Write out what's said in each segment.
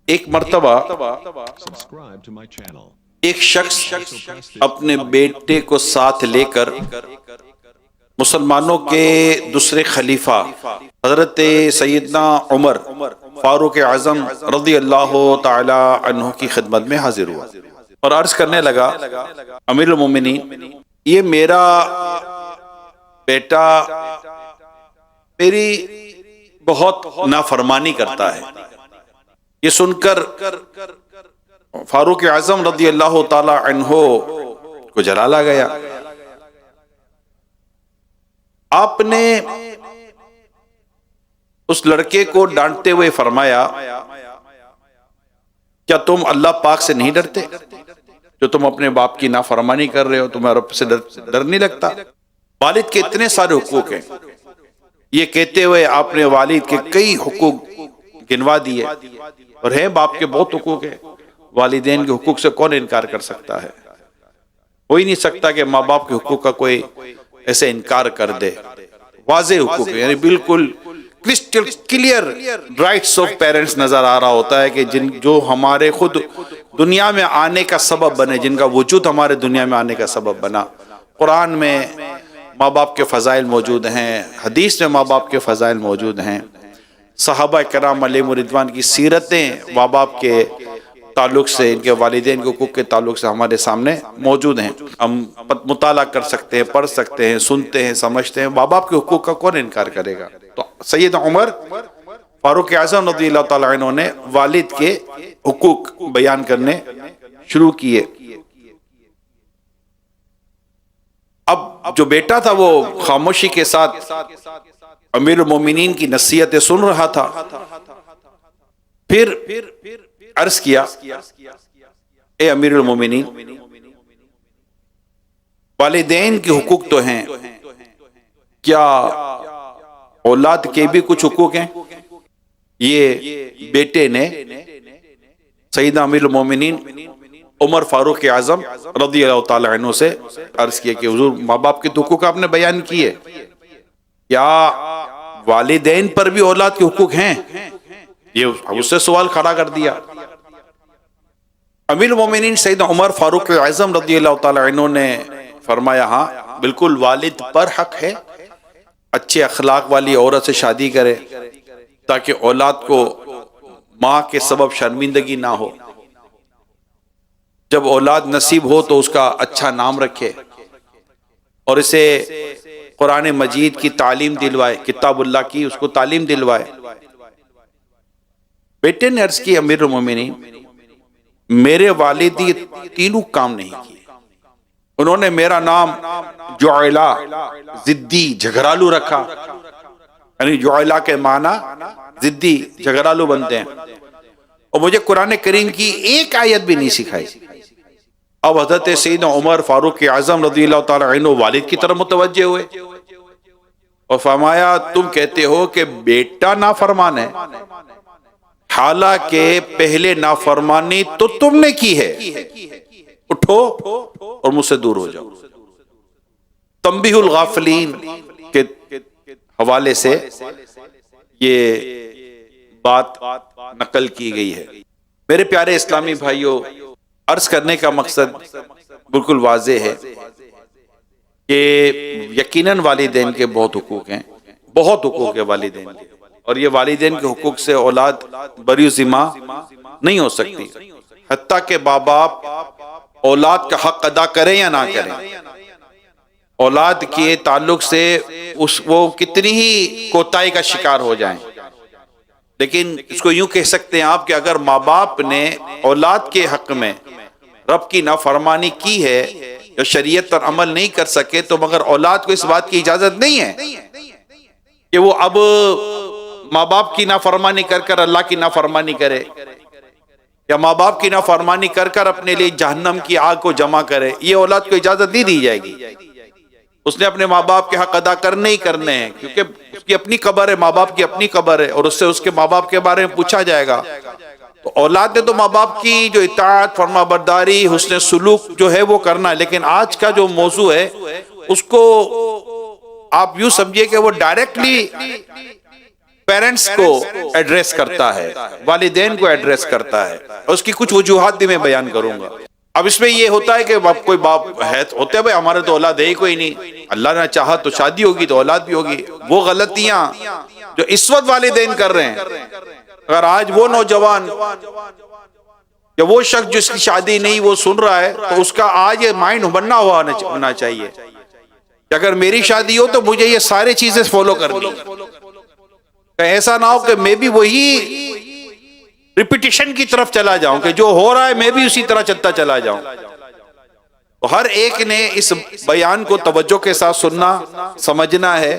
ایک مرتبہ ایک شخص اپنے بیٹے کو ساتھ لے کر مسلمانوں کے دوسرے خلیفہ حضرت سیدنا عمر فاروق اعظم رضی اللہ تعالی عنہ کی خدمت میں حاضر ہوا اور عرض کرنے لگا، امیر المومنین، یہ میرا بیٹا میری بہت نافرمانی کرتا ہے۔ یہ سن کر فاروق اعظم رضی اللہ تعالی عنہ کو جلال آ گیا۔ آپ نے اس لڑکے کو ڈانٹتے ہوئے فرمایا، کیا تم اللہ پاک سے نہیں ڈرتے؟ جو تم اپنے باپ کی نافرمانی کر رہے ہو، تمہیں رب سے ڈر نہیں لگتا؟ والد کے اتنے سارے حقوق ہیں، یہ کہتے ہوئے آپ نے والد کے کئی حقوق گنوا دیے، اور ہیں باپ کے بہت حقوق ہیں۔ والدین کے حقوق سے کون انکار کر سکتا ہے؟ ہو ہی نہیں سکتا کہ ماں باپ کے حقوق کا کوئی ایسے انکار کر دے۔ واضح حقوق ہے، یعنی بالکل crystal clear rights of parents نظر آ رہا ہوتا ہے کہ جو ہمارے خود دنیا میں آنے کا سبب بنے، جن کا وجود ہمارے دنیا میں آنے کا سبب بنا۔ قرآن میں ماں باپ کے فضائل موجود ہیں، حدیث میں ماں باپ کے فضائل موجود ہیں، صحابہ کرام علیہم رضوان کی سیرتیں ماں باپ کے تعلق سے، ان کے والدین کے حقوق کے تعلق سے ہمارے سامنے موجود ہیں۔ ہم مطالعہ کر سکتے ہیں، پڑھ سکتے ہیں، سنتے ہیں، سمجھتے ہیں۔ ماں باپ کے حقوق کا کون انکار کرے گا؟ تو سید عمر فاروق اعظم رضی اللہ تعالیٰ عنہ نے والد کے حقوق بیان کرنے شروع کیے۔ اب جو بیٹا تھا وہ خاموشی کے ساتھ امیر المومنین کی نصیحتیں سن رہا تھا۔ پھر عرض کیا، اے امیر المومنین، والدین کے حقوق تو ہیں، کیا اولاد کے بھی کچھ حقوق ہیں؟ یہ بیٹے نے سیدنا امیر المومنین عمر فاروق اعظم رضی اللہ تعالی عنہ سے عرض کیا کہ حضور، ماں باپ کے حقوق آپ نے بیان کیے، کیا والدین پر بھی اولاد کے حقوق ہیں؟ یہ اس سے سوال کھڑا کر دیا۔ امیر المومنین سیدنا عمر فاروق اعظم رضی اللہ تعالی عنہ نے فرمایا، ہاں بالکل والد پر حق ہے، اچھے اخلاق والی عورت سے شادی کرے تاکہ اولاد کو ماں کے سبب شرمندگی نہ ہو، جب اولاد نصیب ہو تو اس کا اچھا نام رکھے، اور اسے قرآن مجید کی تعلیم دلوائے، کتاب اللہ کی اس کو تعلیم دلوائے۔ بیٹے نے عرض کی، امیر المومنین، میرے والد یہ تینوں کام نہیں کیے، انہوں نے میرا نام جعلا، ضدی، جھگڑالو رکھا، یعنی جعلا کے معنی ضدی، جھگڑالو بنتے ہیں، اور مجھے قرآن کریم کی ایک آیت بھی نہیں سکھائی۔ اب حضرت سیدنا عمر فاروق اعظم رضی اللہ تعالی عنہ والد کی طرف متوجہ ہوئے اور فرمایا، تم کہتے ہو کہ بیٹا نافرمان ہے، حالانکہ پہلے نافرمانی تو تم نے کی ہے، اٹھو اور مجھ سے دور ہو جاؤ۔ تنبیہ الغافلین کے حوالے سے یہ بات نقل کی گئی ہے۔ میرے پیارے اسلامی بھائیوں، عرض کرنے کا مقصد بالکل واضح ہے کہ یقیناً والدین کے بہت حقوق ہیں، بہت حقوق ہے والدین کے، اور یہ والدین کے حقوق سے اولاد بری ذمہ نہیں ہو سکتی، حتیٰ کہ ماں باپ اولاد کا حق ادا کریں یا نہ کریں، اولاد کے تعلق سے وہ کتنی ہی کوتاہی کا شکار ہو جائیں، لیکن اس کو یوں کہہ سکتے ہیں آپ کہ اگر ماں باپ نے اولاد کے حق میں رب کی نافرمانی کی ہے یا شریعت پر عمل نہیں کر سکے، تو مگر اولاد کو اس بات کی اجازت نہیں ہے کہ وہ اب ماں باپ کی نافرمانی کر کر اللہ کی نافرمانی کرے، یا ماں باپ کی نافرمانی کر کر اپنے لیے جہنم کی آگ کو جمع کرے۔ یہ اولاد کو اجازت نہیں دی جائے گی، اس نے اپنے ماں باپ کے حق ادا کرنے ہی کرنے ہیں، کیونکہ اس کی اپنی قبر ہے، ماں باپ کی اپنی قبر ہے، اور اس سے اس کے ماں باپ کے بارے میں پوچھا جائے گا۔ تو اولاد نے تو ماں باپ کی جو اطاعت، فرما برداری، حسن سلوک جو ہے وہ کرنا ہے، لیکن آج کا جو موضوع ہے اس کو آپ یوں سمجھیے کہ وہ ڈائریکٹلی پیرنٹس کو ایڈریس کرتا ہے، والدین کو ایڈریس کرتا ہے، اور اس کی کچھ وجوہات بھی میں بیان کروں گا۔ اب اس میں یہ ہوتا ہے کہ کوئی باپ ہے ہوتے ہیں بھائی ہمارے تو اولاد ہے ہی کوئی نہیں، اللہ نے چاہا تو شادی ہوگی تو اولاد بھی ہوگی۔ وہ غلطیاں جو اس وقت والدین کر رہے ہیں، اگر آج وہ نوجوان یا وہ شخص جس کی شادی نہیں وہ سن رہا ہے تو اس کا آج یہ مائنڈ بننا ہونا چاہیے کہ اگر میری شادی ہو تو مجھے یہ سارے چیزیں فالو کرنی ہے۔ ایسا نہ ہو کہ میں بھی وہی ریپیٹیشن کی طرف چلا جاؤں کہ جو ہو رہا ہے میں بھی اسی طرح چلتا چلا جاؤں۔ تو ہر ایک نے اس بیان کو توجہ کے ساتھ سننا، سمجھنا ہے۔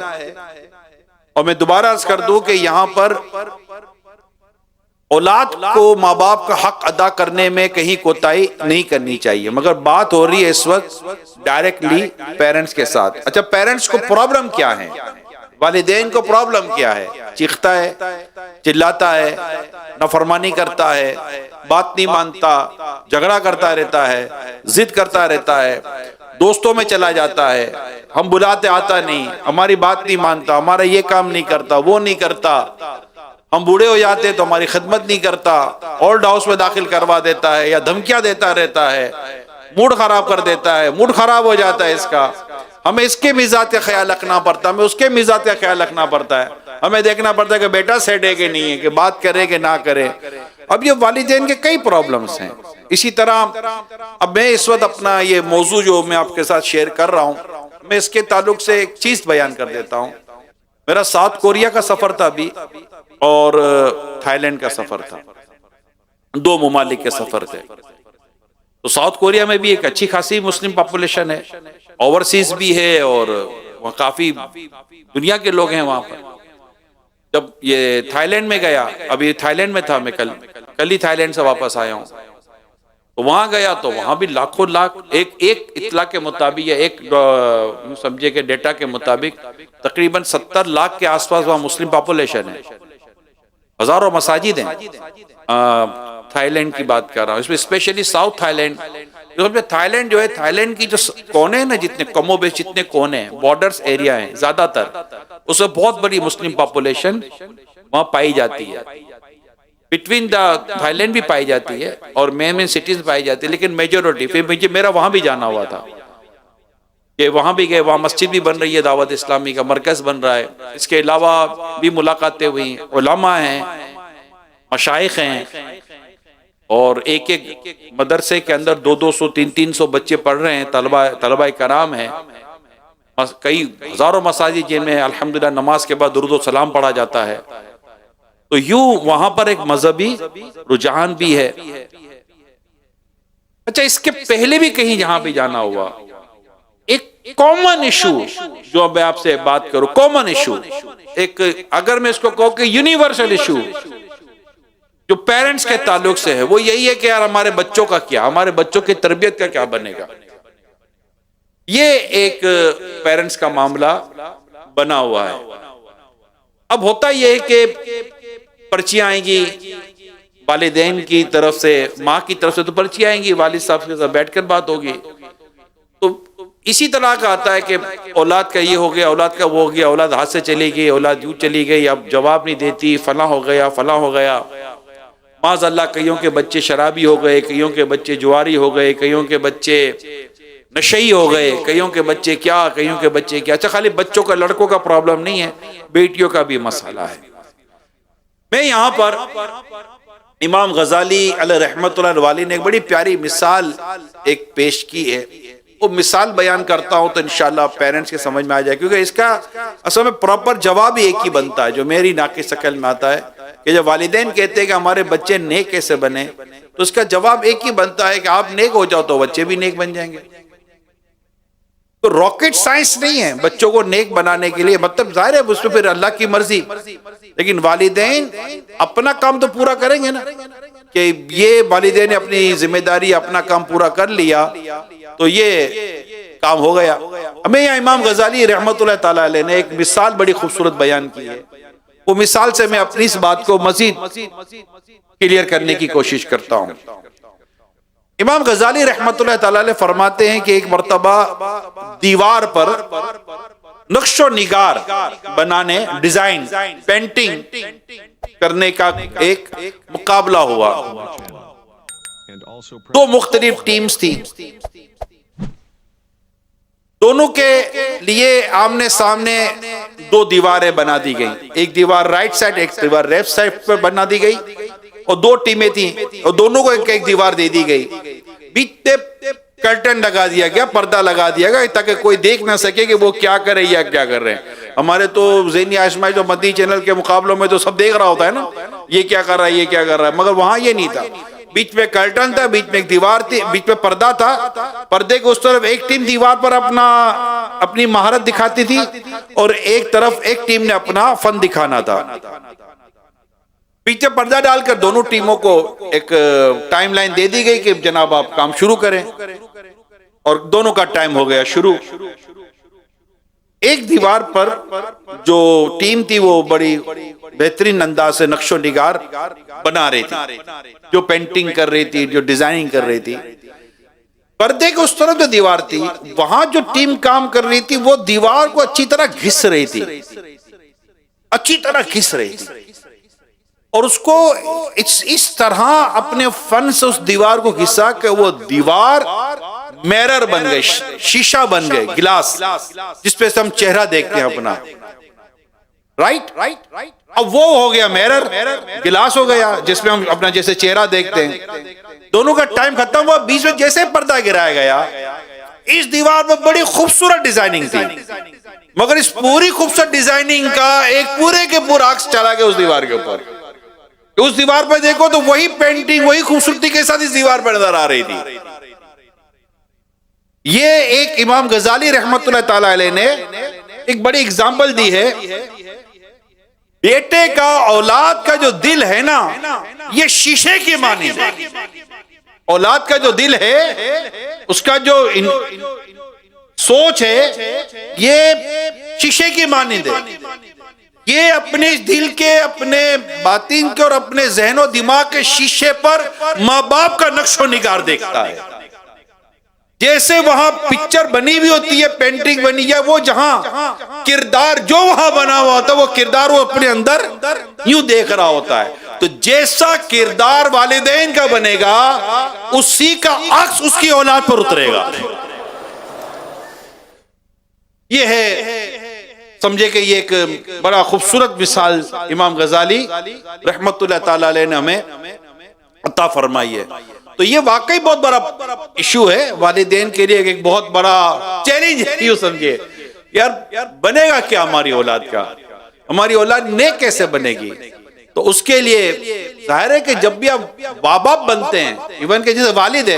اور میں دوبارہ عرض کر دوں کہ یہاں پر اولاد کو ماں باپ کا حق ادا کرنے میں کہیں کوتاہی نہیں کرنی چاہیے، مگر بات ہو رہی ہے اس وقت ڈائریکٹلی پیرنٹس کے ساتھ۔ اچھا، پیرنٹس کو پرابلم کیا ہے، والدین کو پرابلم کیا ہے؟ چیختا ہے، چلاتا ہے، نافرمانی کرتا ہے، بات نہیں مانتا، جھگڑا کرتا رہتا ہے، ضد کرتا رہتا ہے، دوستوں میں چلا جاتا ہے، ہم بلاتے آتا نہیں، ہماری بات نہیں مانتا، ہمارا یہ کام نہیں کرتا، وہ نہیں کرتا، ہم بوڑھے ہو جاتے تو ہماری خدمت نہیں کرتا، اولڈ ہاؤس میں داخل کروا دیتا ہے یا دھمکیاں دیتا رہتا ہے، موڈ خراب کر دیتا ہے، موڈ خراب ہو جاتا ہے اس کا۔ ہمیں اس کے مزاج کا خیال رکھنا پڑتا ہے، ہمیں اس کے مزاج کا خیال رکھنا پڑتا ہے، ہمیں دیکھنا پڑتا ہے کہ بیٹا سیٹ ہے کہ نہیں ہے، کہ بات کرے کہ نہ کرے۔ اب یہ والدین کے کئی پرابلمز ہیں۔ اسی طرح اب میں اس وقت اپنا یہ موضوع جو میں آپ کے ساتھ شیئر کر رہا ہوں، میں اس کے تعلق سے ایک چیز بیان کر دیتا ہوں۔ میرا ساؤتھ کوریا کا سفر تھا ابھی، اور تھائی لینڈ کا سفر تھا، دو ممالک کے سفر تھے۔ تو ساؤتھ کوریا میں بھی ایک اچھی خاصی مسلم پاپولیشن ہے، اوورسیز بھی ہے، اور وہاں کافی دنیا کے لوگ ہیں وہاں پر۔ جب یہ تھائی لینڈ میں گیا، ابھی تھائی لینڈ میں تھا، میں کل ہی تھائی لینڈ سے واپس آیا ہوں، تو وہاں گیا تو وہاں بھی لاکھوں لاکھ، ایک اطلاع کے مطابق یا ایک سمجھے کہ ڈیٹا کے مطابق تقریباً 70 لاکھ کے آس پاس وہاں مسلم پاپولیشن ہے، ہزاروں مساجد ہیں۔ تھائی لینڈ کی بات کر رہا ہوں، اس میں specially south Thailand. Thailand جو ہے، تھائی لینڈ کی جو کونے ہیں نا، جتنے کم و بیش جتنے کونے ہیں، بارڈرز ایریا ہیں زیادہ تر، اس میں بہت بڑی مسلم پاپولیشن وہاں پائی جاتی ہے۔ بٹوین دا تھائی لینڈ بھی پائی جاتی ہے اور مین سٹیز پائی جاتی ہے، لیکن میجورٹی پھر میرا وہاں بھی جانا ہوا تھا کہ وہاں بھی گئے، وہاں مسجد بھی بن رہی ہے، دعوت اسلامی کا مرکز بن رہا ہے۔ اس کے علاوہ بھی ملاقاتیں ہوئی، علماء ہیں، مشائخ ہیں، اور ایک مدرسے کے اندر 200 300 بچے پڑھ رہے ہیں، طلبہ کرام ہیں، کئی ہزاروں مساجد جن میں الحمدللہ نماز کے بعد درود و سلام پڑھا جاتا ہے۔ تو یوں وہاں پر ایک مذہبی رجحان بھی ہے۔ اچھا، اس کے پہلے بھی کہیں جہاں بھی جانا ہوا، ایک کامن ایشو جو میں آپ سے بات کروں، کامن ایشو، ایک اگر میں اس کو کہوں کہ یونیورسل ایشو جو پیرنٹس کے تعلق سے ہے، وہ یہی ہے کہ یار ہمارے بچوں کا کیا، ہمارے بچوں کی تربیت کا کیا بنے گا۔ یہ ایک پیرنٹس کا معاملہ بنا ہوا ہے۔ اب ہوتا یہ ہے کہ پرچیاں آئیں گی والدین کی طرف سے، ماں کی طرف سے تو پرچیاں آئیں گی، والد صاحب کے ساتھ بیٹھ کر بات ہوگی۔ تو اسی طرح کا آتا ہے کہ اولاد کا یہ ہو گیا، اولاد کا وہ ہو گیا، اولاد ہاتھ سے چلی گئی، اولاد یوں چلی گئی، اب جواب نہیں دیتی، فلاں ہو گیا، فلاں ہو گیا۔ معاذ اللہ، کئیوں کے بچے شرابی ہو گئے، کئیوں کے بچے جواری ہو گئے، کئیوں کے بچے نشئی ہو گئے، کئیوں کے بچے کیا، کئیوں کے بچے کیا۔ اچھا، خالی بچوں کا، لڑکوں کا پرابلم نہیں ہے، بیٹیوں کا بھی مسئلہ ہے۔ میں یہاں پر امام غزالی علیہ رحمت اللہ علیہ نے ایک بڑی پیاری مثال ایک پیش کی ہے، وہ مثال بیان کرتا ہوں تو انشاءاللہ پیرنٹس کے سمجھ میں آ جائے، کیونکہ اس کا اصل میں پراپر جواب ایک ہی بنتا ہے جو میری ناقص عقل میں آتا ہے کہ جب والدین کہتے ہیں کہ ہمارے بچے نیک کیسے بنے، تو اس کا جواب ایک ہی بنتا ہے کہ آپ نیک ہو جاؤ تو بچے بھی نیک بن جائیں گے۔ تو راکٹ سائنس نہیں ہے بچوں کو نیک بنانے کے لیے، مطلب ظاہر ہے اس پہ پھر اللہ کی مرضی، لیکن والدین اپنا کام تو پورا کریں گے نا، کہ یہ والدین نے اپنی ذمہ داری، اپنا کام پورا کر لیا تو یہ کام ہو گیا۔ ہمیں یہاں امام غزالی رحمت اللہ تعالیٰ علیہ نے ایک مثال بڑی خوبصورت بیان کی ہے، وہ مثال سے میں اپنی اس بات کو مزید کلیئر کرنے کی کوشش کرتا ہوں۔ امام غزالی رحمت اللہ تعالیٰ علیہ فرماتے ہیں کہ ایک مرتبہ دیوار پر نقش و نگار بنانے، ڈیزائن، پینٹنگ کرنے کا ایک مقابلہ ہوا. دو مختلف ٹیمز تھی، دونوں کے لیے آمنے سامنے دو دیواریں بنا دی گئی. ایک دیوار رائٹ سائڈ، ایک دیوار لیفٹ سائڈ پہ بنا دی گئی، اور دو ٹیمیں تھیں اور دونوں کو ایک دیوار دے دی گئی. بیچ پہ کرٹن لگا دیا گیا، پردہ لگا دیا گیا تاکہ کوئی دیکھ نہ سکے کہ وہ کیا کر رہے یا کیا کر رہے ہیں. ہمارے تو ذہنی آزمائش جو مدنی چینل کے مقابلوں میں تو سب دیکھ رہا ہوتا ہے نا، یہ کیا کر رہا ہے، یہ کیا کر رہا ہے، مگر وہاں یہ نہیں تھا. بیچ میں کرٹن تھا، بیچ میں ایک دیوار تھی، بیچ میں پردہ تھا. پردے کے اس طرف ایک ٹیم دیوار پر اپنی مہارت دکھاتی تھی اور ایک طرف ایک ٹیم نے اپنا فن دکھانا تھا. پیچھے پردہ ڈال کر دونوں ٹیموں کو ایک ٹائم لائن دے دی گئی کہ جناب آپ کام شروع کریں، اور دونوں کا ٹائم ہو گیا شروع. ایک دیوار پر جو ٹیم تھی وہ بڑی بہترین انداز سے نقش و نگار بنا رہی تھی، جو پینٹنگ کر رہی تھی، جو ڈیزائننگ کر رہی تھی. پردے کے اس طرف جو دیوار تھی وہاں جو ٹیم کام کر رہی تھی وہ دیوار کو اچھی طرح گھس رہی تھی، اچھی طرح گھس رہی تھی، اور اس کو اس طرح اپنے فن سے اس دیوار کو گھسا کہ وہ دیوار میرر بن گئے، شیشہ بن گئے، گلاس جس پہ سے ہم چہرہ دیکھتے ہیں اپنا. رائٹ، اب وہ ہو گیا میرر، گلاس ہو گیا جس میں ہم اپنا جیسے چہرہ دیکھتے ہیں. دونوں کا ٹائم ختم ہوا، بیچ میں جیسے پردہ گرایا گیا اس دیوار میں بڑی خوبصورت ڈیزائننگ تھی، مگر اس پوری خوبصورت ڈیزائننگ کا ایک پورے کے پورا عکس چلا گیا اس دیوار کے اوپر. اس دیوار پہ دیکھو تو وہی پینٹنگ وہی خوبصورتی کے ساتھ اس دیوار پہ نظر آ رہی تھی. یہ ایک امام غزالی رحمت اللہ تعالی علیہ نے ایک بڑی اگزامپل دی ہے. بیٹے کا اولاد کا جو دل ہے نا یہ شیشے کی مانند ہے. اولاد کا جو دل ہے اس کا جو سوچ ہے یہ شیشے کی مانند ہے. یہ اپنے دل کے، اپنے باطن کے اور اپنے ذہن و دماغ کے شیشے پر ماں باپ کا نقش و نگار دیکھتا ہے. جیسے وہاں پکچر بنی ہوئی ہوتی ہے، پینٹنگ بنی ہے، وہ جہاں کردار جو وہاں بنا ہوا ہوتا ہے وہ کردار وہ اپنے اندر یوں دیکھ رہا ہوتا ہے. تو جیسا کردار والدین کا بنے گا اسی کا عکس اس کی اولاد پر اترے گا. یہ ہے، سمجھے کہ یہ ایک بڑا خوبصورت مثال امام غزالی رحمت اللہ تعالی علیہ نے ہمیں عطا فرمائی ہے. تو یہ واقعی بہت بڑا ایشو ہے والدین کے لیے، ایک بہت بڑا چیلنج ہے. یوں سمجھے یار بنے گا کیا ہماری اولاد کا، ہماری اولاد نیک کیسے بنے گی. تو اس کے لیے ظاہر ہے کہ جب بھی آپ ماں باپ بنتے ہیں، ایون کہ جیسے والد ہے،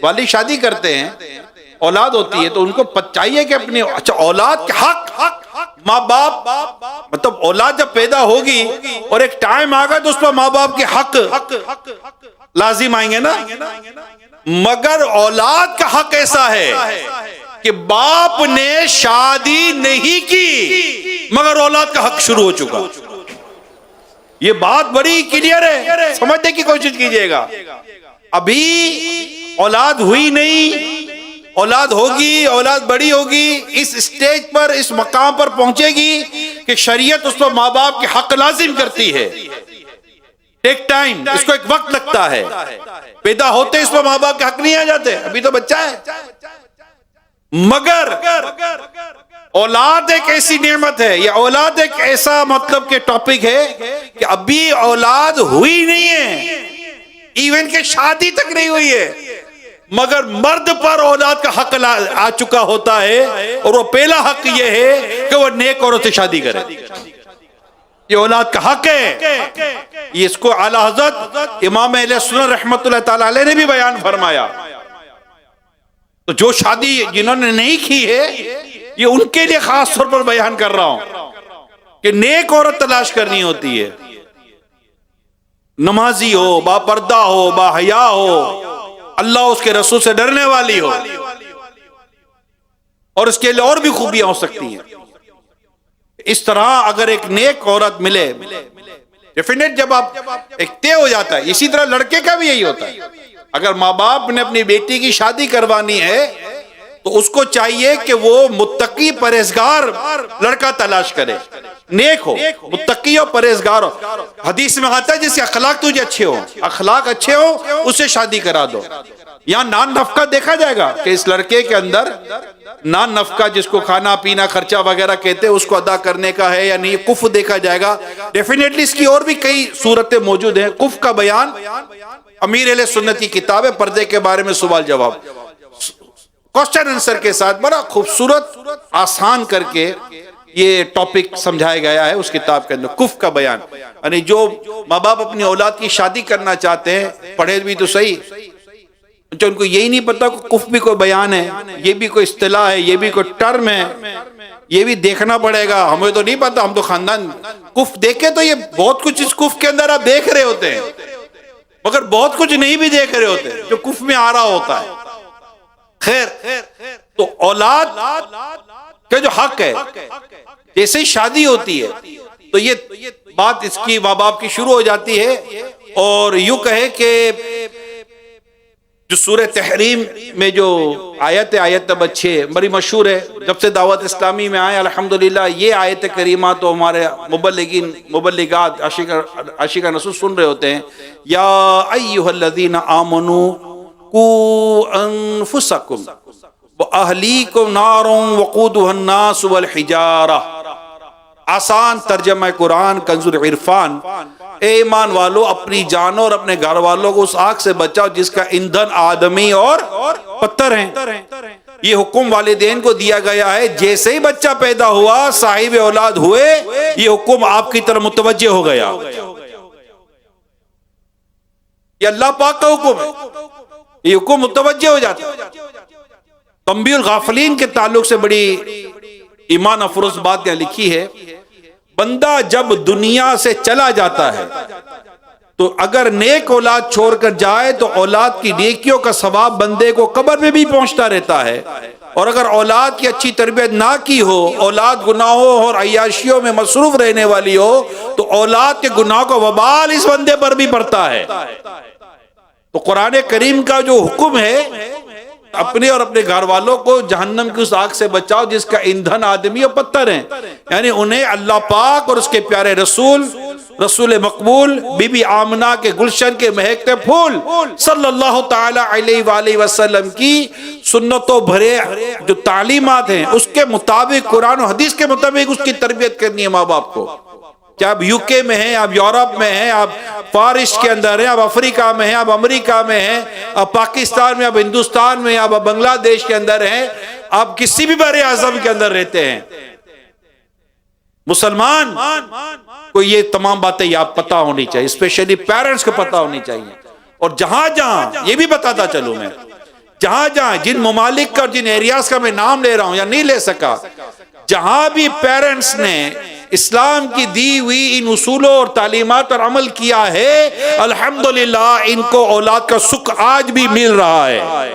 والد شادی کرتے ہیں، اولاد ہوتی ہے، تو ان کو چاہیے کہ اپنی اولاد کے حق ماں باپ، مطلب اولاد جب پیدا ہوگی اور ایک ٹائم آگا تو اس پر ماں باپ کے حق لازم آئیں گے نا. مگر اولاد کا حق ایسا ہے کہ باپ نے شادی نہیں کی مگر اولاد کا حق شروع ہو چکا. یہ بات بڑی کلیئر ہے، سمجھنے کی کوشش کیجئے گا. ابھی اولاد ہوئی نہیں، اولاد ہوگی، اولاد بڑی ہوگی، اس اسٹیج پر، اس مقام پر پہنچے گی کہ شریعت اس پر ماں باپ کے حق لازم کرتی ہے. ٹیک ٹائم، اس کو ایک وقت لگتا ہے. پیدا ہوتے اس پر ماں باپ کے حق نہیں آ جاتے، ابھی تو بچہ ہے. مگر اولاد ایک ایسی نعمت ہے، یا اولاد ایک ایسا مطلب کہ ٹاپک ہے کہ ابھی اولاد ہوئی نہیں ہے، ایون کہ شادی تک نہیں ہوئی ہے، مگر مرد پر اولاد کا حق آ چکا ہوتا ہے، اور وہ پہلا حق یہ ہے کہ وہ نیک عورت سے شادی کرے. یہ اولاد کا حق ہے. یہ اس کو اعلی حضرت امام اہل سنت رحمت اللہ تعالی علیہ نے بھی بیان فرمایا. تو جو شادی جنہوں نے نہیں کی ہے یہ ان کے لیے خاص طور پر بیان کر رہا ہوں کہ نیک عورت تلاش کرنی ہوتی ہے، نمازی ہو، با پردہ ہو، با حیا ہو، اللہ اس کے رسول سے ڈرنے والی ہو، اور اس کے لیے اور بھی خوبیاں ہو سکتی ہیں. اس طرح اگر ایک نیک عورت ملے، ڈیفینیٹ جب آپ ایک طے ہو جاتا ہے. اسی طرح لڑکے کا بھی یہی ہوتا ہے. اگر ماں باپ نے اپنی بیٹی کی شادی کروانی ہے تو اس کو چاہیے کہ وہ متقی پرہیزگار لڑکا تلاش کرے، نیک ہو، متقی ہو، پرہیزگار ہو۔ حدیث میں آتا ہے جس کے اخلاق تجھے اچھے ہو، اخلاق اچھے ہو، اس سے شادی کرا دو۔ یہاں نان نفقہ دیکھا جائے گا کہ اس لڑکے کے اندر نان نفقہ، جس کو کھانا پینا خرچہ وغیرہ کہتے ہیں، اس کو ادا کرنے کا ہے یا نہیں، کف دیکھا جائے گا۔ ڈیفینیٹلی اس کی اور بھی کئی صورتیں موجود ہیں۔ کف کا بیان امیر اہل سنت کی کتاب ہے، پردے کے بارے میں سوال جواب، کوسچن آنسر کے ساتھ بڑا خوبصورت آسان کر کے یہ ٹاپک سمجھایا گیا ہے اس کتاب کے اندر، کف کا بیان۔ یعنی جو ماں باپ اپنی اولاد کی شادی کرنا چاہتے ہیں، پڑھے بھی تو صحیح، ان کو یہی نہیں پتا کہ کف بھی کوئی بیان ہے، یہ بھی کوئی اصطلاح ہے، یہ بھی کوئی ٹرم ہے، یہ بھی دیکھنا پڑے گا۔ ہمیں تو نہیں پتا، ہم تو خاندان کف دیکھے تو یہ بہت کچھ اس کف کے اندر آپ دیکھ رہے ہوتے ہیں، مگر بہت کچھ نہیں بھی دیکھ رہے ہوتے جو کف میں آ رہا ہوتا ہے۔ خیر، تو اولاد کا جو حق ہے، جیسے ہی شادی ہوتی ہے تو یہ بات اس کی ماں باپ کی شروع ہو جاتی ہے، اور یوں کہے کہ جو سورہ تحریم میں جو آیت ہے، آیت نمبر 6 بڑی مشہور ہے، جب سے دعوت اسلامی میں آئے الحمدللہ یہ آیت کریمہ تو ہمارے مبلغین مبلغات عاشقان رسول سن رہے ہوتے ہیں۔ یا ایھا الذین آمنوا قوا انفسکم واہلیکم نار وقودھا الناس والحجارہ۔ آسان ترجمہ قرآن کنز العرفان، اے ایمان والو اپنی جانوں اور اپنے گھر والوں کو اس آگ سے بچاؤ جس کا ایندھن آدمی اور پتھر ہیں۔ یہ حکم والدین کو دیا گیا ہے، جیسے ہی بچہ پیدا ہوا، صاحب اولاد ہوئے، یہ حکم آپ کی طرف متوجہ ہو گیا۔ یہ اللہ پاک کا حکم ہے، یہ حکم متوجہ ہو جاتا ہے۔ تنبیہ الغافلین کے تعلق سے بڑی ایمان افروز بات یہاں لکھی ہے، بندہ جب دنیا سے چلا جاتا ہے تو اگر نیک اولاد چھوڑ کر جائے تو اولاد کی نیکیوں کا ثواب بندے کو قبر میں بھی پہنچتا رہتا ہے، اور اگر اولاد کی اچھی تربیت نہ کی ہو، اولاد گناہوں اور عیاشیوں میں مصروف رہنے والی ہو، تو اولاد کے گناہ کا وبال اس بندے پر بھی پڑتا ہے۔ تو قرآن کریم کا جو حکم ہے، اپنے اور اپنے گھر والوں کو جہنم کی اس آگ سے بچاؤ جس کا ایندھن آدمی اور پتھر ہیں، یعنی انہیں اللہ پاک اور اس کے پیارے رسول، رسول مقبول، بی بی آمنہ کے گلشن کے مہکتے پھول صلی اللہ تعالی علیہ وآلہ وسلم کی سنتوں بھرے جو تعلیمات ہیں اس کے مطابق، قرآن و حدیث کے مطابق اس کی تربیت کرنی ہے ماں باپ کو۔ چاہے آپ یو کے میں ہیں، آپ یورپ میں ہیں، آپ فارس کے اندر ہیں، آپ افریقہ میں ہیں، آپ امریکہ میں ہیں، آپ پاکستان میں، آپ ہندوستان میں، آپ بنگلہ دیش کے اندر ہیں، آپ کسی بھی بر اعظم کے اندر رہتے ہیں، مسلمان کو یہ تمام باتیں آپ پتہ ہونی چاہیے، اسپیشلی پیرنٹس کو پتہ ہونی چاہیے۔ اور جہاں جہاں یہ بھی بتاتا چلوں میں، جہاں جہاں جن ممالک کا اور جن ایریاز کا میں نام لے رہا ہوں یا نہیں لے سکا، جہاں بھی پیرنٹس نے اسلام کی دی ہوئی ان اصولوں اور تعلیمات پر عمل کیا ہے، الحمدللہ ان کو اولاد کا سکھ آج بھی مل رہا ہے۔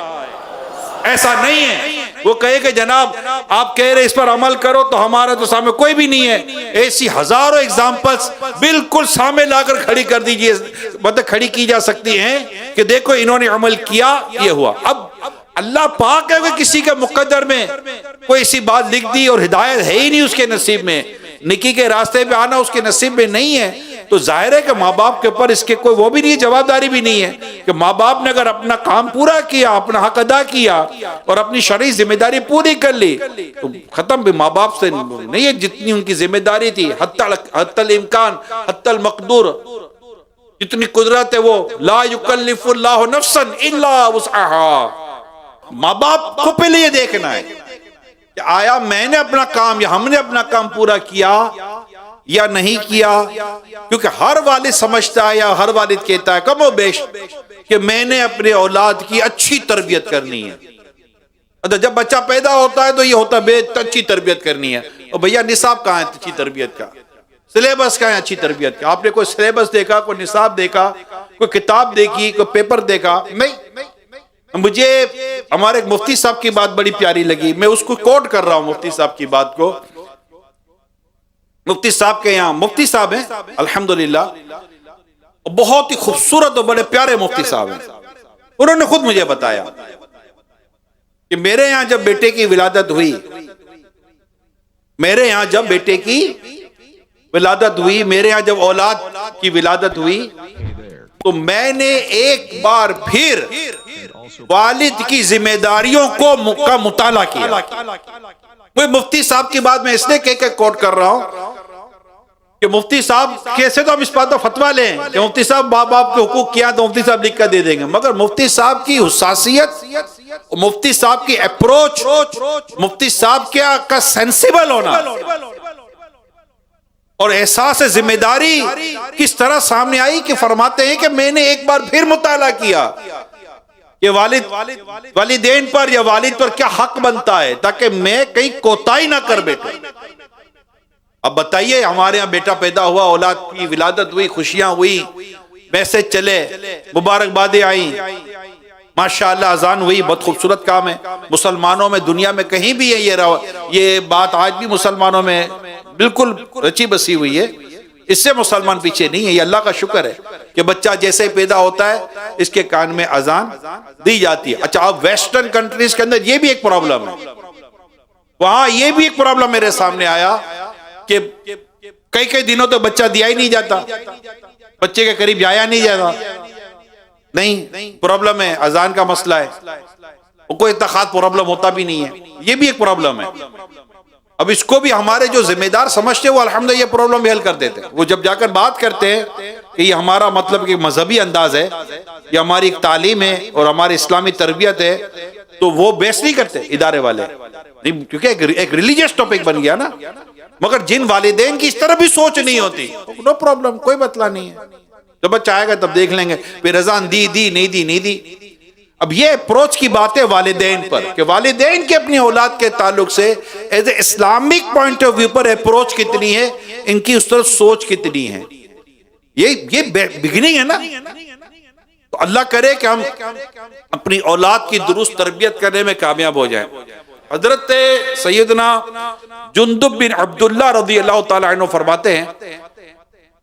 ایسا نہیں ہے وہ کہے کہ جناب آپ کہہ رہے اس پر عمل کرو تو ہمارا تو سامنے کوئی بھی نہیں ہے۔ ایسی ہزاروں ایگزامپلس بالکل سامنے لا کر کھڑی کر دیجئے، مطلب کھڑی کی جا سکتی ہیں کہ دیکھو انہوں نے عمل کیا، یہ ہوا۔ اب اللہ پاک ہے کہ کسی کے مقدر میں کوئی ایسی بات لکھ دی اور ہدایت ہے ہی نہیں اس کے نصیب میں، نکی کے راستے پہ آنا اس کے نصیب میں نہیں ہے، تو ظاہر ہے کہ ماں باپ کے اوپر اس کے کوئی وہ بھی نہیں، جواب داری بھی نہیں ہے کہ ماں باپ نے اگر اپنا کام پورا کیا، اپنا حق ادا کیا اور اپنی شرعی ذمہ داری پوری کر لی تو ختم بھی ماں باپ سے نہیں ہے جتنی ان کی ذمہ داری تھی، حتی الامکان، حتی المقدور، جتنی قدرت ہے وہ لا یکلف اللہ نفسا الا وسعها۔ ماں باپ کو پہلے یہ دیکھنا ہے کہ آیا میں نے اپنا کام یا ہم نے اپنا کام پورا کیا یا نہیں کیا، کیونکہ ہر والد سمجھتا ہے یا ہر والد کہتا ہے کم و بیش کہ میں نے اپنے اولاد کی اچھی تربیت کرنی ہے۔ جب بچہ پیدا ہوتا ہے تو یہ ہوتا ہے اچھی تربیت کرنی ہے، اور بھیا نصاب کہاں ہے اچھی تربیت کا، سلیبس کہاں ہے اچھی تربیت کا؟ آپ نے کوئی سلیبس دیکھا، کوئی نصاب دیکھا، کوئی کتاب دیکھی، کوئی پیپر دیکھا؟ نہیں۔ مجھے ہمارے ایک مفتی صاحب کی بات بڑی پیاری لگی، میں اس کو کوٹ کر رہا ہوں مفتی صاحب کی بات کو۔ مفتی صاحب کے یہاں مفتی صاحب ہیں الحمدللہ، بہت ہی خوبصورت اور بڑے پیارے مفتی صاحب ہیں، انہوں نے خود مجھے بتایا کہ میرے یہاں جب بیٹے کی ولادت ہوئی، میرے یہاں جب بیٹے کی ولادت ہوئی، میرے یہاں جب اولاد کی ولادت ہوئی، تو میں نے ایک بار پھر والد کی ذمہ داریوں کا مطالعہ کیا۔ کوئی مفتی صاحب کی بات میں اس لیے کہ کوٹ کر رہا ہوں کہ مفتی صاحب کیسے تو ہم اس بات پر فتویٰ لیں کہ مفتی صاحب باپ باپ کے حقوق کیا تو مفتی صاحب لکھ کر دے دیں گے، مگر مفتی صاحب کی حساسیت، مفتی صاحب کی اپروچ، مفتی صاحب کا سینسیبل ہونا اور احساس ذمہ داری کس طرح سامنے آئی کہ فرماتے ہیں کہ میں نے ایک بار پھر مطالعہ کیا کہ والدین پر یا والد پر کیا حق بنتا ہے، تاکہ میں کہیں کوتاہی نہ کر بیٹھوں۔ اب بتائیے، ہمارے یہاں بیٹا پیدا ہوا، اولاد کی ولادت ہوئی، خوشیاں ہوئی، میسج چلے، مبارکبادیں آئیں، ماشاءاللہ اذان ہوئی، بہت خوبصورت کام ہے۔ مسلمانوں میں دنیا میں کہیں بھی ہے یہ بات آج بھی مسلمانوں میں بالکل رچی بسی ہوئی ہے، اس سے مسلمان پیچھے نہیں ہے۔ یہ اللہ کا شکر ہے کہ بچہ جیسے پیدا ہوتا ہے اس کے کان میں اذان دی جاتی ہے۔ اچھا، اب ویسٹرن کنٹریز کے اندر یہ بھی ایک پرابلم ہے، وہاں یہ بھی ایک پرابلم میرے سامنے آیا کہ کئی دنوں تو بچہ دیا ہی نہیں جاتا، بچے کے قریب جایا نہیں جاتا، نہیں پرابلم ہے، اذان کا مسئلہ ہے، کوئی اتخاذ پرابلم ہوتا بھی نہیں ہے، یہ بھی ایک پرابلم ہے۔ اب اس کو بھی ہمارے جو ذمہ دار سمجھتے ہیں وہ الحمدللہ یہ پرابلم بھی حل کر دیتے ہیں۔ وہ جب جا کر بات کرتے ہیں کہ یہ ہمارا مطلب کہ مذہبی انداز ہے، یہ ہماری ایک تعلیم ہے اور ہماری اسلامی تربیت ہے، تو وہ بیس نہیں کرتے ادارے والے، کیونکہ ایک ریلیجیس ٹاپک بن گیا نا۔ مگر جن والدین کی اس طرح بھی سوچ نہیں ہوتی، نو پرابلم، کوئی مسئلہ نہیں ہے، جب بچہ آئے گا تب دیکھ لیں گے، پھر اذان دی نہیں دی۔ اب یہ اپروچ کی بات ہے والدین پر کہ والدین کے اپنی اولاد کے تعلق سے as a Islamic point of view پر اپروچ کتنی ہے، ان کی اس طرح سوچ کتنی ہے، یہ بگننگ ہے نا۔ تو اللہ کرے کہ ہم اپنی اولاد کی درست تربیت کرنے میں کامیاب ہو جائیں۔ حضرت سیدنا جندب بن عبداللہ رضی اللہ تعالی عنہ فرماتے ہیں،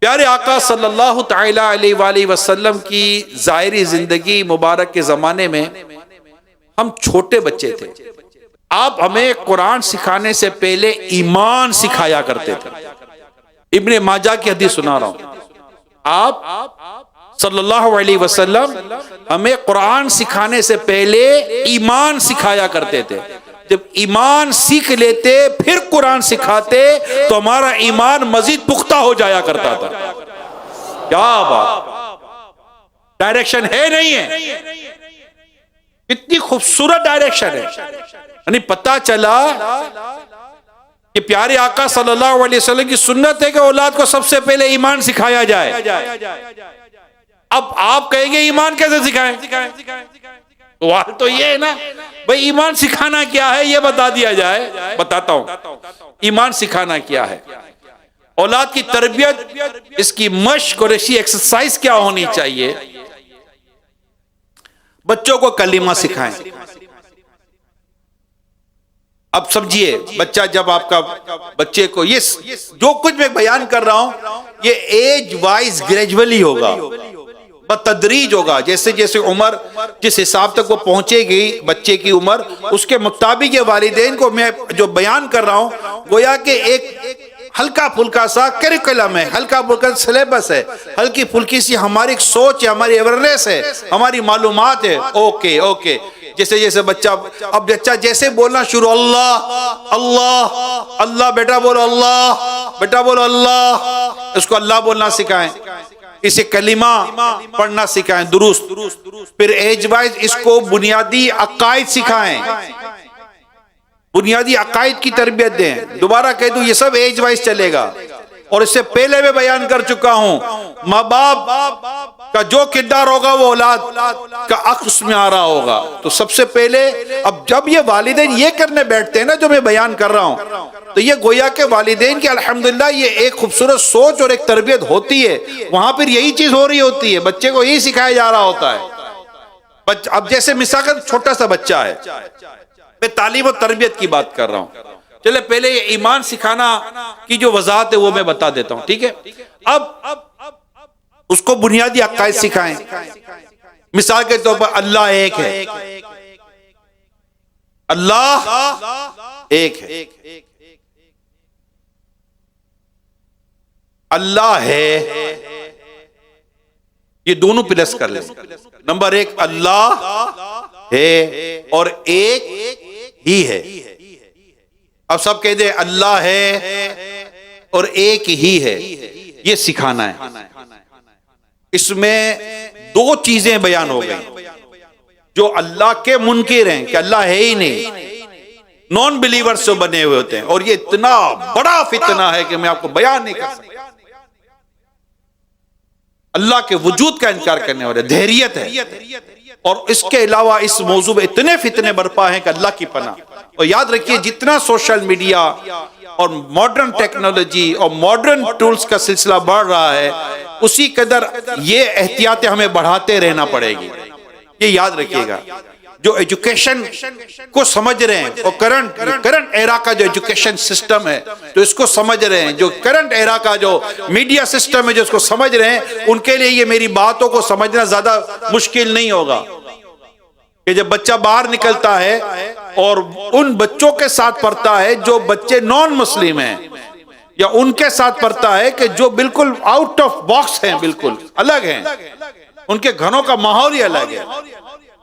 پیارے آقا صلی اللہ تعالی علیہ وآلہ وسلم کی ظاہری زندگی مبارک کے زمانے میں ہم چھوٹے بچے تھے، آپ ہمیں قرآن سکھانے سے پہلے ایمان سکھایا کرتے تھے۔ ابن ماجہ کی حدیث سنا رہا ہوں، آپ صلی اللہ علیہ وسلم ہمیں قرآن سکھانے سے پہلے ایمان سکھایا کرتے تھے۔ جب ایمان سیکھ لیتے پھر قرآن سکھاتے تو ہمارا ایمان مزید پختہ ہو جایا کرتا تھا۔ کیا بات، ڈائریکشن ہے نہیں ہے، کتنی خوبصورت ڈائریکشن ہے۔ یعنی پتہ چلا کہ پیارے آقا صلی اللہ علیہ وسلم کی سنت ہے کہ اولاد کو سب سے پہلے ایمان سکھایا جائے۔ اب آپ کہیں گے ایمان کیسے سکھائیں؟ سوال تو یہ ہے نا بھئی، ایمان سکھانا کیا ہے یہ بتا دیا جائے۔ بتاتا ہوں ایمان سکھانا کیا ہے، اولاد کی تربیت، اس کی مشق اور اسی ایکسرسائز کیا ہونی چاہیے۔ بچوں کو کلمہ سکھائیں۔ اب سمجھیے، بچہ جب آپ کا بچے کو یہ جو کچھ میں بیان کر رہا ہوں یہ ایج وائز گریجولی ہوگا، بتدریج ہوگا، جیسے جیسے عمر جس حساب تک وہ پہنچے گی بچے کی عمر، اس کے مطابق یہ والدین کو میں جو بیان کر رہا ہوں گویا کہ ایک ہلکا پھلکا سا کریکولم ہے، ہلکا پھلکا سلیبس ہے، ہلکی پھلکی سی ہماری سوچ ہے، ہماری اویئرنیس ہے، ہماری معلومات ہے۔ اوکے جیسے جیسے اب بچہ جیسے بولنا شروع، اللہ اللہ اللہ، بیٹا بولو اللہ، بیٹا بولو اللہ، اس کو اللہ بولنا سکھائیں، اسے کلمہ پڑھنا سکھائیں درست۔ پھر ایج وائز اس کو بنیادی عقائد سکھائیں، بنیادی عقائد کی تربیت دیں۔ دوبارہ کہہ دوں یہ سب ایج وائز چلے گا، اور اس سے پہلے میں بیان کر چکا ہوں ماں باپ کا جو کردار ہوگا وہ اولاد کا عکس میں آ رہا ہوگا۔ تو سب سے پہلے اب جب یہ والدین یہ کرنے بیٹھتے ہیں نا جو میں بیان کر رہا ہوں، تو یہ گویا کہ والدین کی الحمدللہ یہ ایک خوبصورت سوچ اور ایک تربیت ہوتی ہے، وہاں پھر یہی چیز ہو رہی ہوتی ہے، بچے کو یہی سکھایا جا رہا ہوتا ہے۔ اب جیسے مثال کا چھوٹا سا بچہ ہے، میں تعلیم و تربیت کی بات کر رہا ہوں، چلے پہلے یہ ایمان سکھانا کی جو وضاحت ہے وہ میں بتا دیتا ہوں، ٹھیک ہے؟ اب اس کو بنیادی عقائد سکھائیں، مثال کے طور پر اللہ ایک ہے، اللہ ایک ہے، اللہ ہے، یہ دونوں پلس کر لیں۔ نمبر ایک، اللہ ہے اور ایک ہی ہے۔ اب سب کہہ دیں اللہ ہے اور ایک ہی ہے، یہ سکھانا ہے۔ اس میں دو چیزیں بیان ہو گئی۔ جو اللہ کے منکر ہیں کہ اللہ ہے ہی نہیں، نان بلیور سے بنے ہوئے ہوتے ہیں، اور یہ اتنا بڑا فتنہ ہے کہ میں آپ کو بیان نہیں کر سکتا۔ اللہ کے وجود کا انکار کرنے والے دہریت ہے، اور اس کے علاوہ اس موضوع میں اتنے فتنے برپا ہیں کہ اللہ کی پناہ۔ اور یاد رکھیے جتنا سوشل میڈیا اور ماڈرن ٹیکنالوجی اور ماڈرن ٹولز کا سلسلہ بڑھ رہا ہے، اسی قدر یہ احتیاطیں ہمیں بڑھاتے رہنا پڑے گی۔ یہ یاد رکھیے گا، جو ایجوکیشن کو سمجھ رہے ہیں اور کرنٹ ایرا کا جو ایجوکیشن سسٹم ہے جو اس کو سمجھ رہے ہیں، جو کرنٹ ایرا کا جو میڈیا سسٹم ہے جو اس کو سمجھ رہے ہیں، ان کے لیے یہ میری باتوں کو سمجھنا زیادہ مشکل نہیں ہوگا کہ جب بچہ باہر نکلتا ہے اور ان بچوں کے ساتھ پڑھتا ہے جو بچے نان مسلم ہیں، یا ان کے ساتھ پڑھتا ہے کہ جو بالکل آؤٹ آف باکس ہیں، بالکل الگ ہیں، ان کے گھروں کا ماحول ہی الگ ہے۔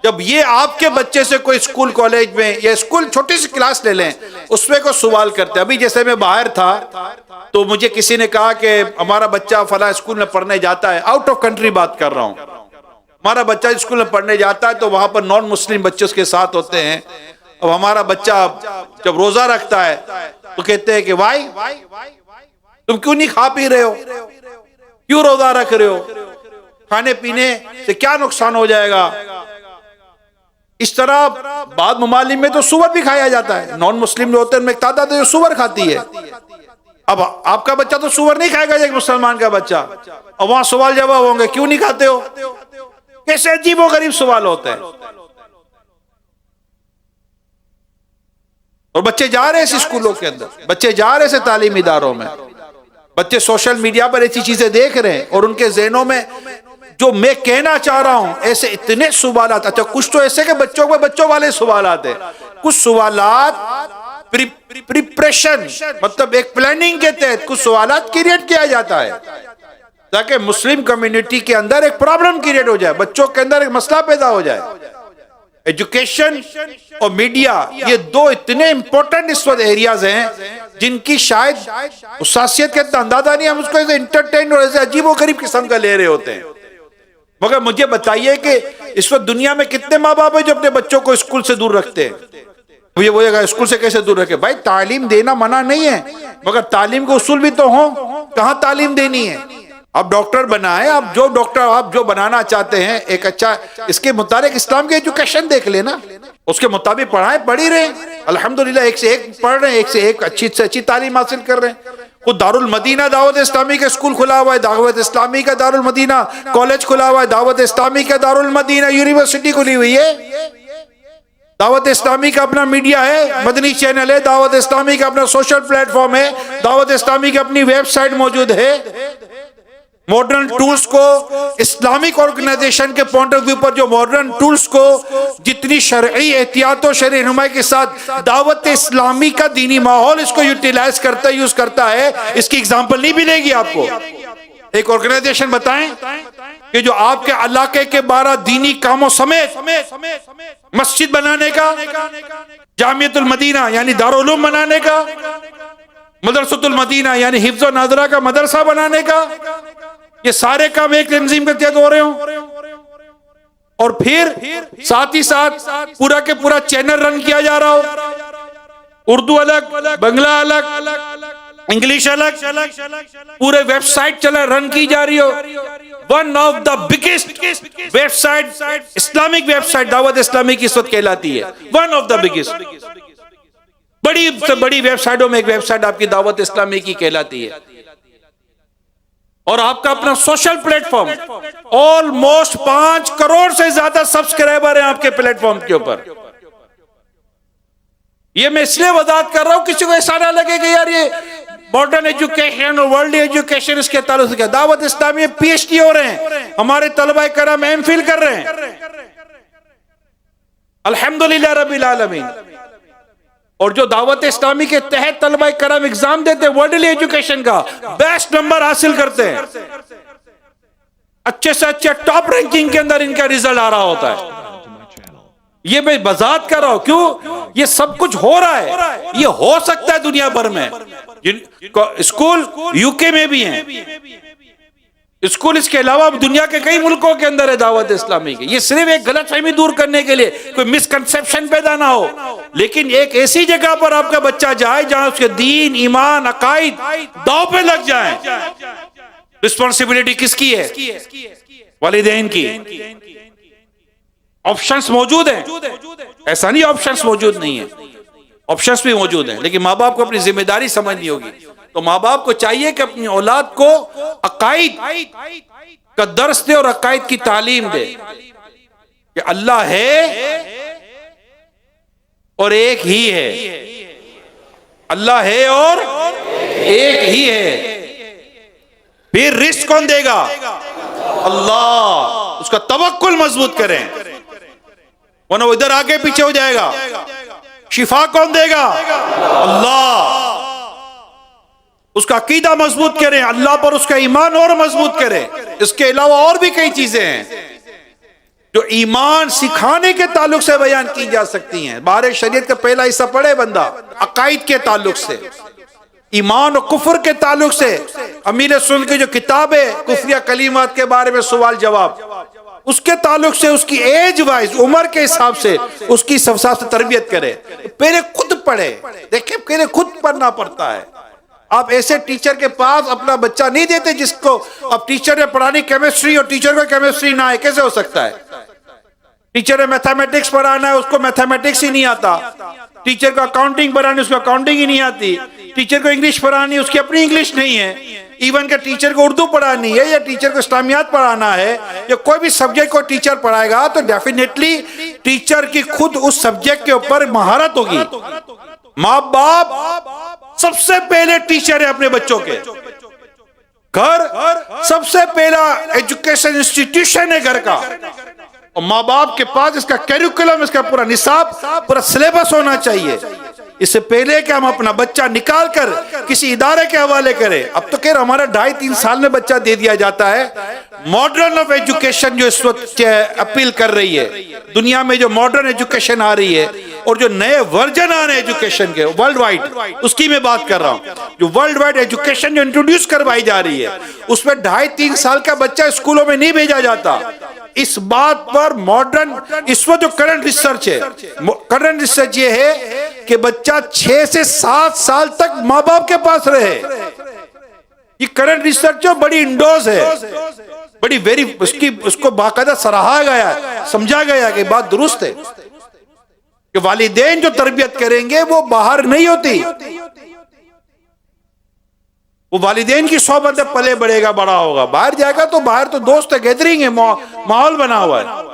جب یہ آپ کے بچے سے کوئی اسکول کالج میں یا اسکول چھوٹی سی کلاس لے لیں، اس میں کوئی سوال کرتے ہیں۔ ابھی جیسے میں باہر تھا تو مجھے کسی نے کہا کہ ہمارا بچہ فلاں اسکول میں پڑھنے جاتا ہے، آؤٹ آف کنٹری بات کر رہا ہوں، ہمارا بچہ اسکول میں پڑھنے جاتا ہے تو وہاں پر نان مسلم بچے اس کے ساتھ ہوتے ہیں۔ اب ہمارا بچہ جب روزہ رکھتا ہے تو کہتے ہیں کہ بھائی تم کیوں نہیں کھا پی رہے ہو، کیوں روزہ رکھ رہے ہو، کھانے پینے سے کیا نقصان ہو جائے گا۔ اس طرح بعض ممالک میں تو سور بھی کھایا جاتا ہے، نان مسلم جو ہوتے ہیں ان میں ایک تعداد ہے جو سور کھاتی ہے۔ اب آپ کا بچہ تو سور نہیں کھائے گا ایک مسلمان کا بچہ، اور وہاں سوال جواب ہوں گے کیوں نہیں کھاتے ہو، کیسے عجیب و غریب سوال ہوتے ہیں۔ اور بچے جا رہے ہیں اس اسکولوں کے اندر، بچے جا رہے ہیں تعلیمی اداروں میں، بچے سوشل میڈیا پر ایسی چیزیں دیکھ رہے ہیں، اور ان کے ذہنوں میں جو میں کہنا چاہ رہا ہوں ایسے اتنے سوالات۔ اچھا کچھ تو ایسے کہ بچوں کو بچوں والے سوالات ہیں، کچھ سوالات پریپریشن مطلب ایک پلاننگ کے تحت کچھ سوالات کریٹ کیا جاتا ہے تاکہ مسلم کمیونٹی کے اندر ایک پرابلم کریٹ ہو جائے، بچوں کے اندر ایک مسئلہ پیدا ہو جائے۔ ایجوکیشن اور میڈیا یہ دو اتنے امپورٹنٹ اس وقت ایریاز ہیں جن کی شاید حساسیت کے اتنا اندازہ نہیں، ہم اس کو ایسے انٹرٹین اور ایسے عجیب و غریب قسم کا لے رہے ہوتے ہیں۔ مگر مجھے بتائیے کہ اس وقت دنیا میں کتنے ماں باپ ہیں جو اپنے بچوں کو اسکول سے دور رکھتے ہیں؟ یہ وہی اسکول سے کیسے دور رکھے؟ بھائی تعلیم دینا منع نہیں ہے، مگر تعلیم کے اصول بھی تو ہوں، کہاں تعلیم دینی ہے؟ آپ ڈاکٹر بنائیں، آپ جو بنانا چاہتے ہیں ایک اچھا اس کے مطابق اسلام کی ایجوکیشن دیکھ لینا، اس کے مطابق پڑھائیں، پڑھ ہی رہے ہیں الحمدللہ، ایک سے ایک پڑھ رہے ہیں، ایک سے ایک اچھی سے اچھی تعلیم حاصل کر رہے ہیں۔ خود دارالمدینہ دعوت اسلامی کا اسکول کھلا ہوا ہے، دعوت اسلامی کا دارالمدینہ کالج کھلا ہوا ہے، دعوت اسلامی کا دارالمدینہ یونیورسٹی کھلی ہوئی ہے، دعوت اسلامی کا اپنا میڈیا ہے، مدنی چینل ہے، دعوت اسلامی کا اپنا سوشل پلیٹ فارم ہے، دعوت اسلامی کی اپنی ویب سائٹ موجود ہے۔ ماڈرن ٹولز کو اسلامک آرگنائزیشن کے پوائنٹ آف ویو پر جو ماڈرن ٹولز کو جتنی شرعی احتیاط و شرعی رہنمائی کے ساتھ دعوت اسلامی کا دینی ماحول اس کو یوٹیلائز کرتا ہے، یوز کرتا ہے، اس کی اگزامپل نہیں ملے گی آپ کو۔ ایک آرگنائزیشن بتائیں کہ جو آپ کے علاقے کے 12 دینی کاموں سمیت مسجد بنانے کا، جامعۃ المدینہ یعنی دارالعلوم بنانے کا، مدرسۃ المدینہ یعنی حفظ و ناظرہ کا مدرسہ بنانے کا، یہ سارے کام ایک تنظیم کے تحت ہو رہے ہوں، اور پھر ساتھ ہی ساتھ پورا کے پورا چینل رن کیا جا رہا ہو، اردو الگ، بنگلہ الگ، انگلش الگ، پورے ویب سائٹ چلا رن کی جا رہی ہو۔ One of the biggest website Islamic website Dawat Islami کی اس وقت کہلاتی ہے، ون آف دا بگیسٹ، بڑی سے بڑی ویب سائٹوں میں ایک ویب سائٹ آپ کی دعوت اسلامی کی کہلاتی ہے، اور آپ کا اپنا social plate form, almost 5 crore سے زیادہ سبسکرائبر ہیں آپ کے پلیٹ فارم کے اوپر۔ یہ میں اس لیے وضاحت کر رہا ہوں کسی کو ایسا نہ لگے کہ یار یہ ماڈرن ایجوکیشن اور ورلڈ ایجوکیشن اس کے تعلق سے کیا، دعوت اسلامی میں PhD ہو رہے ہیں، ہمارے طلبہ کرام ایم فل کر رہے ہیں، الحمدللہ رب العالمین۔ اور جو دعوت اسلامی کے تحت طلبہ کرام ایگزام دیتے ورلڈلی ایجوکیشن کا بیسٹ نمبر حاصل کرتے ہیں، اچھے سے اچھے ٹاپ رینکنگ کے اندر ان کا رزلٹ آ رہا ہوتا ہے. یہ میں وضاحت کر رہا ہوں کیوں یہ سب کچھ ہو رہا ہے. یہ ہو سکتا ہے دنیا بھر میں، اسکول یو کے میں بھی ہیں اسکول، اس کے علاوہ دنیا کے کئی ملکوں کے اندر ہے دعوت اسلامی کی. یہ صرف ایک غلط فہمی دور کرنے کے لیے، کوئی مسکنسیپشن پیدا نہ ہو، لیکن ایک ایسی جگہ پر آپ کا بچہ جائے جہاں اس کے دین، ایمان، عقائد داؤ پہ لگ جائیں. رسپانسبلٹی کس کی ہے؟ والدین کی. آپشنز موجود ہیں، ایسا نہیں آپشنز موجود نہیں ہیں، آپشنز بھی موجود ہیں، لیکن ماں باپ کو اپنی ذمہ داری سمجھنی ہوگی. تو ماں باپ کو چاہیے کہ اپنی اولاد کو عقائد کا درس دے اور عقائد کی تعلیم دے کہ اللہ ہے اور ایک ہی ہے، اللہ ہے اور ایک ہی ہے. پھر رزق کون دے گا؟ اللہ. اس کا توکل مضبوط کریں ورنہ وہ ادھر آگے پیچھے ہو جائے گا. شفا کون دے گا؟ اللہ. اس کا عقیدہ مضبوط کریں، اللہ پر اس کا ایمان اور مضبوط کریں. اس کے علاوہ اور بھی کئی چیزیں ہیں جو ایمان سکھانے کے تعلق سے بیان کی جا سکتی ہیں. بارے شریعت کا پہلا حصہ پڑھے بندہ، عقائد کے تعلق سے، ایمان و کفر کے تعلق سے. امیر سنت کی جو کتاب ہے کفریہ کلمات کے بارے میں سوال جواب، اس کے تعلق سے اس کی ایج وائز، عمر کے حساب سے اس کی حساب سے تربیت کرے. پہلے خود پڑھے، دیکھیں پہلے خود پڑھنا پڑتا ہے. آپ ایسے ٹیچر کے پاس اپنا بچہ نہیں دیتے جس کو اب ٹیچر نے پڑھانی کیمسٹری اور ٹیچر کو کیمسٹری نہ آئے. کیسے ہو سکتا ہے؟ ٹیچر نے میتھمیٹکس پڑھانا ہے، اس کو میتھمیٹکس ہی نہیں آتا. ٹیچر کو اکاؤنٹنگ پڑھانی، اس کو اکاؤنٹنگ ہی نہیں آتی. ٹیچر کو انگلش پڑھانی، اس کی اپنی انگلش نہیں ہے. ایون کہ ٹیچر کو اردو پڑھانی ہے یا ٹیچر کو اسلامیات پڑھانا ہے یا کوئی بھی سبجیکٹ کو ٹیچر پڑھائے گا تو ڈیفینیٹلی ٹیچر کی خود اس سبجیکٹ کے اوپر مہارت ہوگی. ماں باپ سب سے پہلے ٹیچر ہے اپنے بچوں کے. گھر سب سے پہلا ایجوکیشن انسٹیٹیوشن ہے گھر کا، اور ماں باپ کے پاس اس کا کیریکولم، اس کا پورا نصاب، پورا سلیبس ہونا چاہیے. اس سے پہلے کہ ہم اپنا بچہ نکال کر کسی ادارے کے حوالے کریں. اب تو خیر ہمارا 2.5-3 سال میں بچہ دے دیا جاتا ہے. ماڈرن آف ایجوکیشن جو اس وقت اپیل کر رہی ہے دنیا میں، جو ماڈرن ایجوکیشن آ رہی ہے اور جو نئے ورژن آ رہے ہیں ایجوکیشن کے ورلڈ وائڈ، اس کی میں بات کر رہا ہوں. جو ورلڈ وائڈ ایجوکیشن جو انٹروڈیوس کروائی جا رہی ہے اس میں 2.5-3 سال کا بچہ اسکولوں میں نہیں بھیجا جاتا. اس بات پر ماڈرن اس وقت جو کرنٹ ریسرچ ہے، کرنٹ ریسرچ یہ ہے کہ بچہ 6 سے 7 سال تک ماں باپ کے پاس رہے. یہ کرنٹ ریسرچ جو بڑی انڈوز ہے، بڑی ویری اس کو باقاعدہ سراہا گیا ہے، سمجھا گیا کہ بات درست ہے کہ والدین جو تربیت کریں گے وہ باہر نہیں ہوتی. وہ والدین کی صحبت میں پلے بڑھے گا، بڑا ہوگا. باہر جائے گا تو باہر تو دوست ہے، گیدرنگ ہے، ماحول بنا ہوا ہے.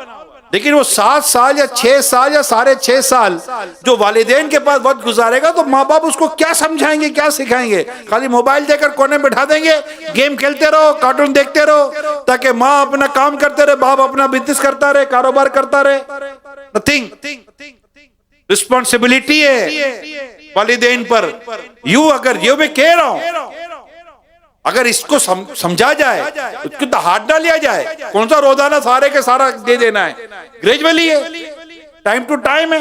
لیکن وہ 7 سال یا 6 سال یا 6.5 سال جو والدین کے پاس وقت گزارے گا تو ماں باپ اس کو کیا سمجھائیں گے، کیا سکھائیں گے؟ خالی موبائل دے کر کونے میں بٹھا دیں گے، گیم کھیلتے رہو، کارٹون دیکھتے رہو تاکہ ماں اپنا کام کرتے رہے، باپ اپنا بزنس کرتا رہے، کاروبار کرتا رہے. نتھنگ. رسپانسبلٹی ہے والدین پر. اگر یہ میں کہہ رہا ہوں، اگر اس کو سمجھا جائے، اس کو ہاتھ نہ لیا جائے، کون سا روزانہ سارے کے سارا دے دینا ہے، گریجولی ہے، ٹائم ٹو ٹائم ہے.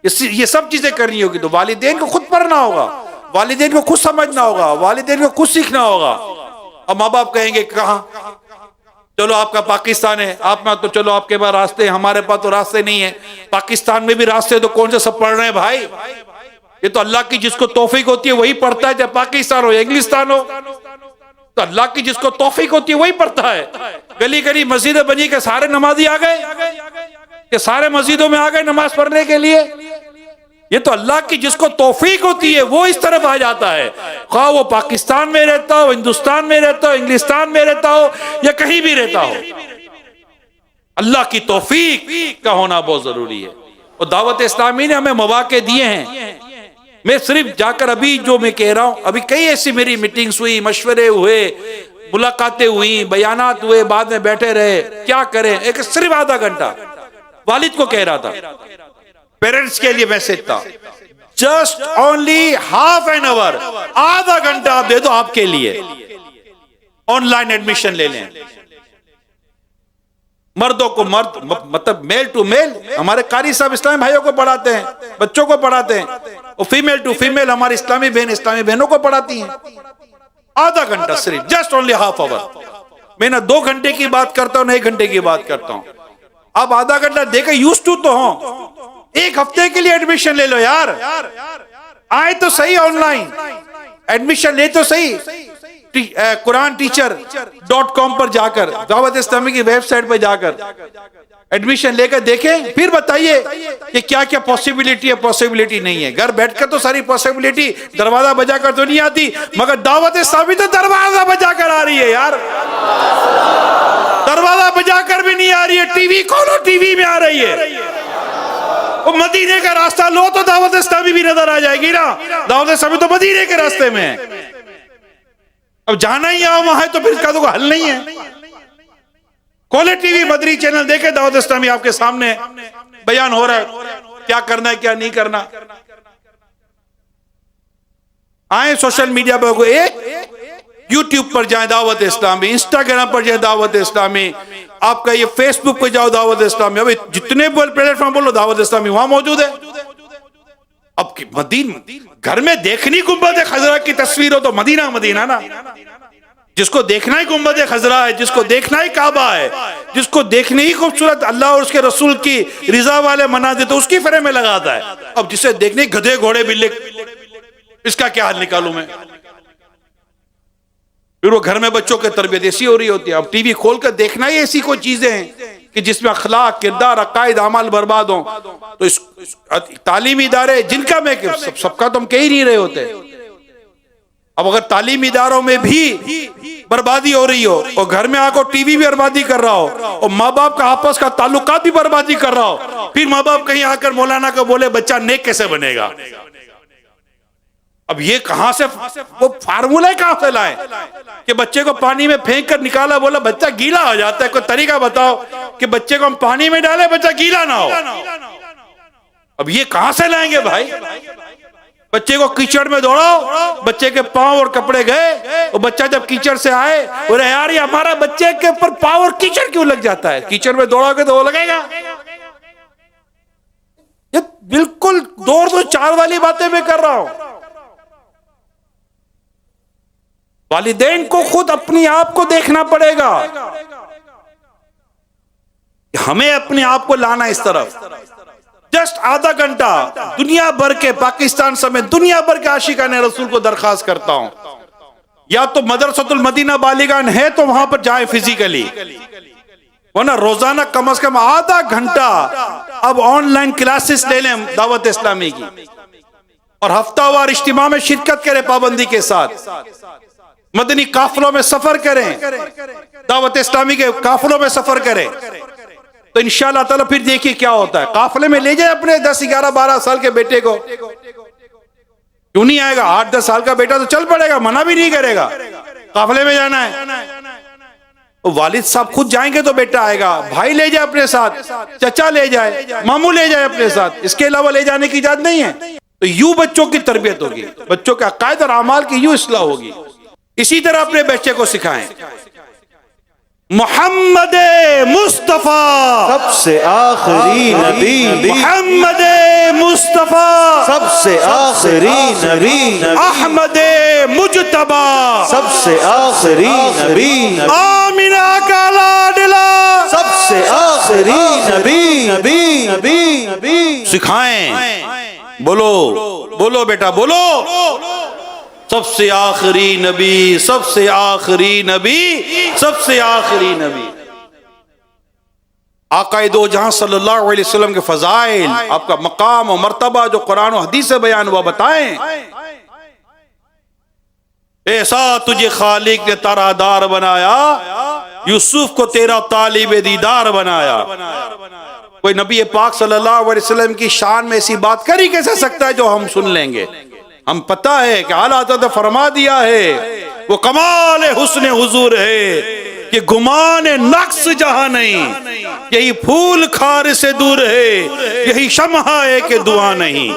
یہ سب چیزیں کرنی ہوگی تو والدین کو خود پڑھنا ہوگا، والدین کو خود سمجھنا ہوگا، والدین کو خود سیکھنا ہوگا. اب ماں باپ کہیں گے کہاں، چلو آپ کا پاکستان ہے، آپ میں تو چلو آپ کے پاس راستے ہیں، ہمارے پاس تو راستے نہیں ہیں. پاکستان میں بھی راستے تو کون سے سب پڑھ رہے ہیں بھائی؟ یہ تو اللہ کی جس کو توفیق ہوتی ہے وہی پڑھتا ہے، چاہے پاکستان ہو یا انگلستان ہو. تو اللہ کی جس کو توفیق ہوتی ہے وہی پڑھتا ہے. گلی گلی مسجدیں بنی کہ سارے نمازی آ گئے، کہ سارے مسجدوں میں آ گئے نماز پڑھنے کے لیے. یہ تو اللہ کی جس کو توفیق ہوتی ہے وہ اس طرف آ جاتا ہے، خواہ وہ پاکستان میں رہتا ہو، ہندوستان میں رہتا ہو، انگلستان میں رہتا ہو یا کہیں بھی رہتا ہو. اللہ کی توفیق کا ہونا بہت ضروری ہے. اور دعوت اسلامی نے ہمیں مواقع دیے ہیں. میں صرف جا کر ابھی جو میں کہہ رہا ہوں، ابھی کئی ایسی میری میٹنگز ہوئی، مشورے ہوئے، ملاقاتیں ہوئی، بیانات ہوئے، بعد میں بیٹھے رہے کیا کریں. ایک صرف آدھا گھنٹہ والد کو کہہ رہا تھا، پیرنٹس کے لیے میسج تھا، just only half an hour, آدھا گھنٹہ آپ دے دو آپ کے لیے، آن لائن ایڈمیشن لے لیں. مردوں کو مرد، مطلب میل ٹو میل ہمارے قاری صاحب اسلامی بھائیوں کو پڑھاتے ہیں، بچوں کو پڑھاتے ہیں، اور فیمیل ٹو فیمیل ہماری اسلامی بہن اسلامی بہنوں کو پڑھاتی ہیں. آدھا گھنٹہ صرف، جسٹ اونلی ہاف آور. میں نہ 2 گھنٹے کی بات کرتا ہوں نہ 1 گھنٹے کی بات کرتا ہوں. اب آدھا گھنٹہ دے کے یوز ٹو تو ہوں. 1 ہفتے کے لیے ایڈمیشن لے لو یار، آئے تو صحیح آن لائن ایڈمیشن لے تو صحیح. قرآن teacher.com پر جا کر، دعوت اسلامی کی ویب سائٹ پہ جا کر ایڈمیشن لے کر دیکھیں، پھر بتائیے کہ کیا کیا پوسیبلٹی ہے، پوسیبلٹی نہیں ہے. گھر بیٹھ کر تو ساری پوسیبلٹی دروازہ بجا کر تو نہیں آتی، مگر دعوت اسلامی تو دروازہ بجا کر آ رہی ہے یار. دروازہ بجا کر بھی نہیں آ رہی ہے، ٹی وی کھولو ٹی وی میں آ رہی ہے. وہ مدینے کا راستہ لو تو دعوت اسلامی بھی نظر آ جائے گی نا. دعوت اسلامی تو مدینے کے راستے میں ہے. اب جانا ہی وہاں ہے تو پھر اس کا تو کوئی حل نہیں ہے. کھولے ٹی وی، مدری چینل دیکھے، دعوت اسلامی آپ کے سامنے بیان ہو رہا ہے کیا کرنا ہے کیا نہیں کرنا. آئیں سوشل میڈیا پہ، ایک یوٹیوب پر جائیں دعوت اسلامی، انسٹاگرام پر جائیں دعوت اسلامی، آپ کا یہ فیس بک پہ جاؤ دعوت اسلامی. ابھی جتنے پلیٹ فارم بولو دعوت اسلامی وہاں موجود ہے. اب گھر میں دیکھنی گنبد خضرا کی تصویر ہو تو مدینہ مدینہ نا. جس کو دیکھنا ہی گنبد خضرا ہے، جس کو دیکھنا ہی کعبہ ہے، جس کو دیکھنے ہی خوبصورت اللہ اور اس کے رسول کی رضا والے مناظر، تو اس کی فرے میں لگاتا ہے. اب جسے دیکھنے گدھے گھوڑے بلے، اس کا کیا حل نکالوں میں؟ پھر وہ گھر میں بچوں کی تربیت ایسی ہو رہی ہوتی ہے. اب ٹی وی کھول کر دیکھنا ہی ایسی کوئی چیزیں ہیں کہ جس میں اخلاق، کردار، عقائد، اعمال برباد ہوں. تو اس تعلیمی ادارے جن کا میں سب کا تو ہم کہہ ہی نہیں رہے ہوتے. اب اگر تعلیمی اداروں میں بھی بربادی ہو رہی ہو، اور گھر میں آ کر ٹی وی بھی بربادی کر رہا ہو، اور ماں باپ کا آپس کا تعلقات بھی بربادی کر رہا ہو، پھر ماں باپ کہیں آ کر مولانا کو بولے بچہ نیک کیسے بنے گا؟ اب یہ کہاں سے وہ فارمولہ کہاں سے لائیں کہ بچے کو پانی میں پھینک کر نکالا، بولا بچہ گیلا ہو جاتا ہے. کوئی طریقہ بتاؤ کہ بچے کو ہم پانی میں ڈالیں بچہ گیلا نہ ہو. اب یہ کہاں سے لائیں گے بھائی؟ بچے کو کیچڑ میں دوڑاؤ، بچے کے پاؤں اور کپڑے گئے، اور بچہ جب کیچڑ سے آئے بولے یار یہ ہمارا بچے کے اوپر پاؤں اور کیچڑ کیوں لگ جاتا ہے؟ کیچڑ میں دوڑاؤ گے تو وہ لگے گا. یہ بالکل 2-4 والی باتیں میں کر رہا ہوں. والدین کو خود اپنی آپ کو دیکھنا پڑے گا. ہمیں اپنے آپ کو لانا اس طرف. جسٹ آدھا گھنٹہ دنیا بھر کے، پاکستان سمیت دنیا بھر کے عاشقان رسول کو درخواست کرتا ہوں، یا تو مدرسۃ المدینہ بالیگان ہے تو وہاں پر جائیں فزیکلی، ورنہ روزانہ کم از کم آدھا گھنٹہ اب آن لائن کلاسز لے لیں دعوت اسلامی کی، اور ہفتہ وار اجتماع میں شرکت کریں پابندی کے ساتھ. مدنی قافلوں میں سفر کریں، دعوت اسلامی کے قافلوں میں سفر کریں، تو انشاءاللہ تعالیٰ پھر دیکھیے کیا ہوتا ہے. قافلے میں لے جائیں اپنے 10, 11, 12 سال کے بیٹے کو. کیوں نہیں آئے گا؟ 8, 10 سال کا بیٹا تو چل پڑے گا، منع بھی نہیں کرے گا. قافلے میں جانا ہے، والد صاحب خود جائیں گے تو بیٹا آئے گا. بھائی لے جائے اپنے ساتھ، چچا لے جائے، ماموں لے جائے اپنے ساتھ، اس کے علاوہ لے جانے کی اجازت نہیں ہے. تو یوں بچوں کی تربیت ہوگی، بچوں کے عقائد اور اعمال کی یوں اصلاح ہوگی. اسی طرح اپنے بچے کو سکھائیں محمد مصطفیٰ سب سے آخری نبی، محمد مصطفیٰ سب سے آخری نبی، احمد مجتبی سب سے آخری نبی، آمینہ کا لاڈلا سب سے آخری نبی، نبی نبی نبی. سکھائیں. بولو بولو بیٹا بولو، سب سے آخری نبی، سب سے آخری نبی، سب سے آخری نبی. آقا دو جہاں صلی اللہ علیہ وسلم کے فضائل، آپ کا مقام و مرتبہ جو قرآن و حدیث سے بیان ہوا، بتائیں. ایسا تجھے خالق نے تارا دار بنایا، یوسف کو تیرا طالب دیدار بنایا. کوئی نبی پاک صلی اللہ علیہ وسلم کی شان میں ایسی بات کر ہی کیسے سکتا ہے جو ہم سن لیں گے؟ ہم پتہ ہے کہ اعلیٰ حضرت نے فرما دیا ہے، وہ کمال حسن حضور ہے کہ گمان نقص جہاں نہیں، یہی پھول خار سے دور ہے، یہی شمع ہے کہ دعا نہیں.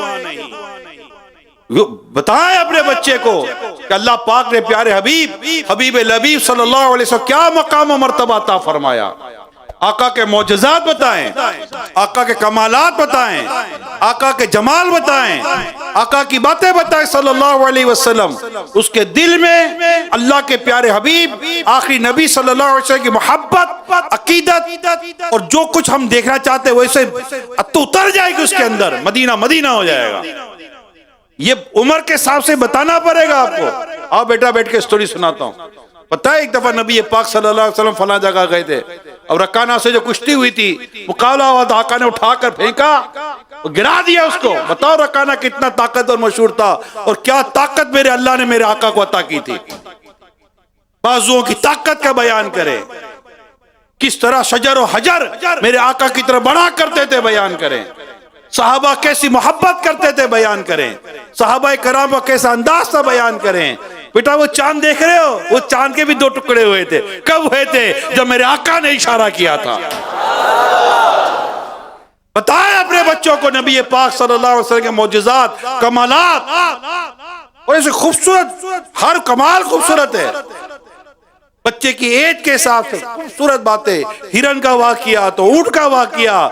بتائیں اپنے بچے کو کہ اللہ پاک نے پیارے حبیب لبیب صلی اللہ علیہ وسلم کیا مقام و مرتبہ عطا فرمایا. آقا کے معجزات بتائیں, آقا کے کمالات بتائیں, آقا کے جمال بتائیں, آقا کی باتیں بتائیں صلی اللہ علیہ وسلم. اس کے دل میں اللہ کے پیارے حبیب آخری نبی صلی اللہ علیہ وسلم کی محبت, عقیدت اور جو کچھ ہم دیکھنا چاہتے ہیں ویسے اتر جائے گی اس کے اندر, مدینہ مدینہ ہو جائے گا. یہ عمر کے حساب سے بتانا پڑے گا آپ کو. آؤ بیٹا بیٹھ کے سٹوری سناتا ہوں. پتہ ہے ایک دفعہ نبی پاک صلی اللہ علیہ وسلم فلاں جگہ گئے تھے اور رکانہ سے جو کشتی ہوئی تھی مقابلہ ہوا تو آقا نے اٹھا کر پھینکا, گرا دیا اس کو. بتاؤ رکانہ کتنا طاقت اور مشہور تھا اور کیا طاقت میرے اللہ نے میرے آقا کو عطا کی تھی. بازوؤں کی طاقت کا بیان کرے, کس طرح شجر و حجر میرے آقا کی طرف بڑھا کرتے تھے بیان کریں, صحابہ کیسی محبت کرتے تھے بیان کریں, صحابہ کرام کا کیسا انداز تھا بیان کریں. بیٹا وہ چاند دیکھ رہے ہو, وہ چاند کے بھی 2 ٹکڑے ہوئے تھے. کب ہوئے تھے؟ جب میرے آقا نے اشارہ کیا تھا. بتائیں اپنے بچوں کو نبی پاک صلی اللہ علیہ وسلم کے معجزات, کمالات, اور ایسے خوبصورت, ہر کمال خوبصورت ہے. بچے کی ایج کے حساب سے خوبصورت باتیں, ہرن کا واقعہ تو اونٹ کا واقعہ,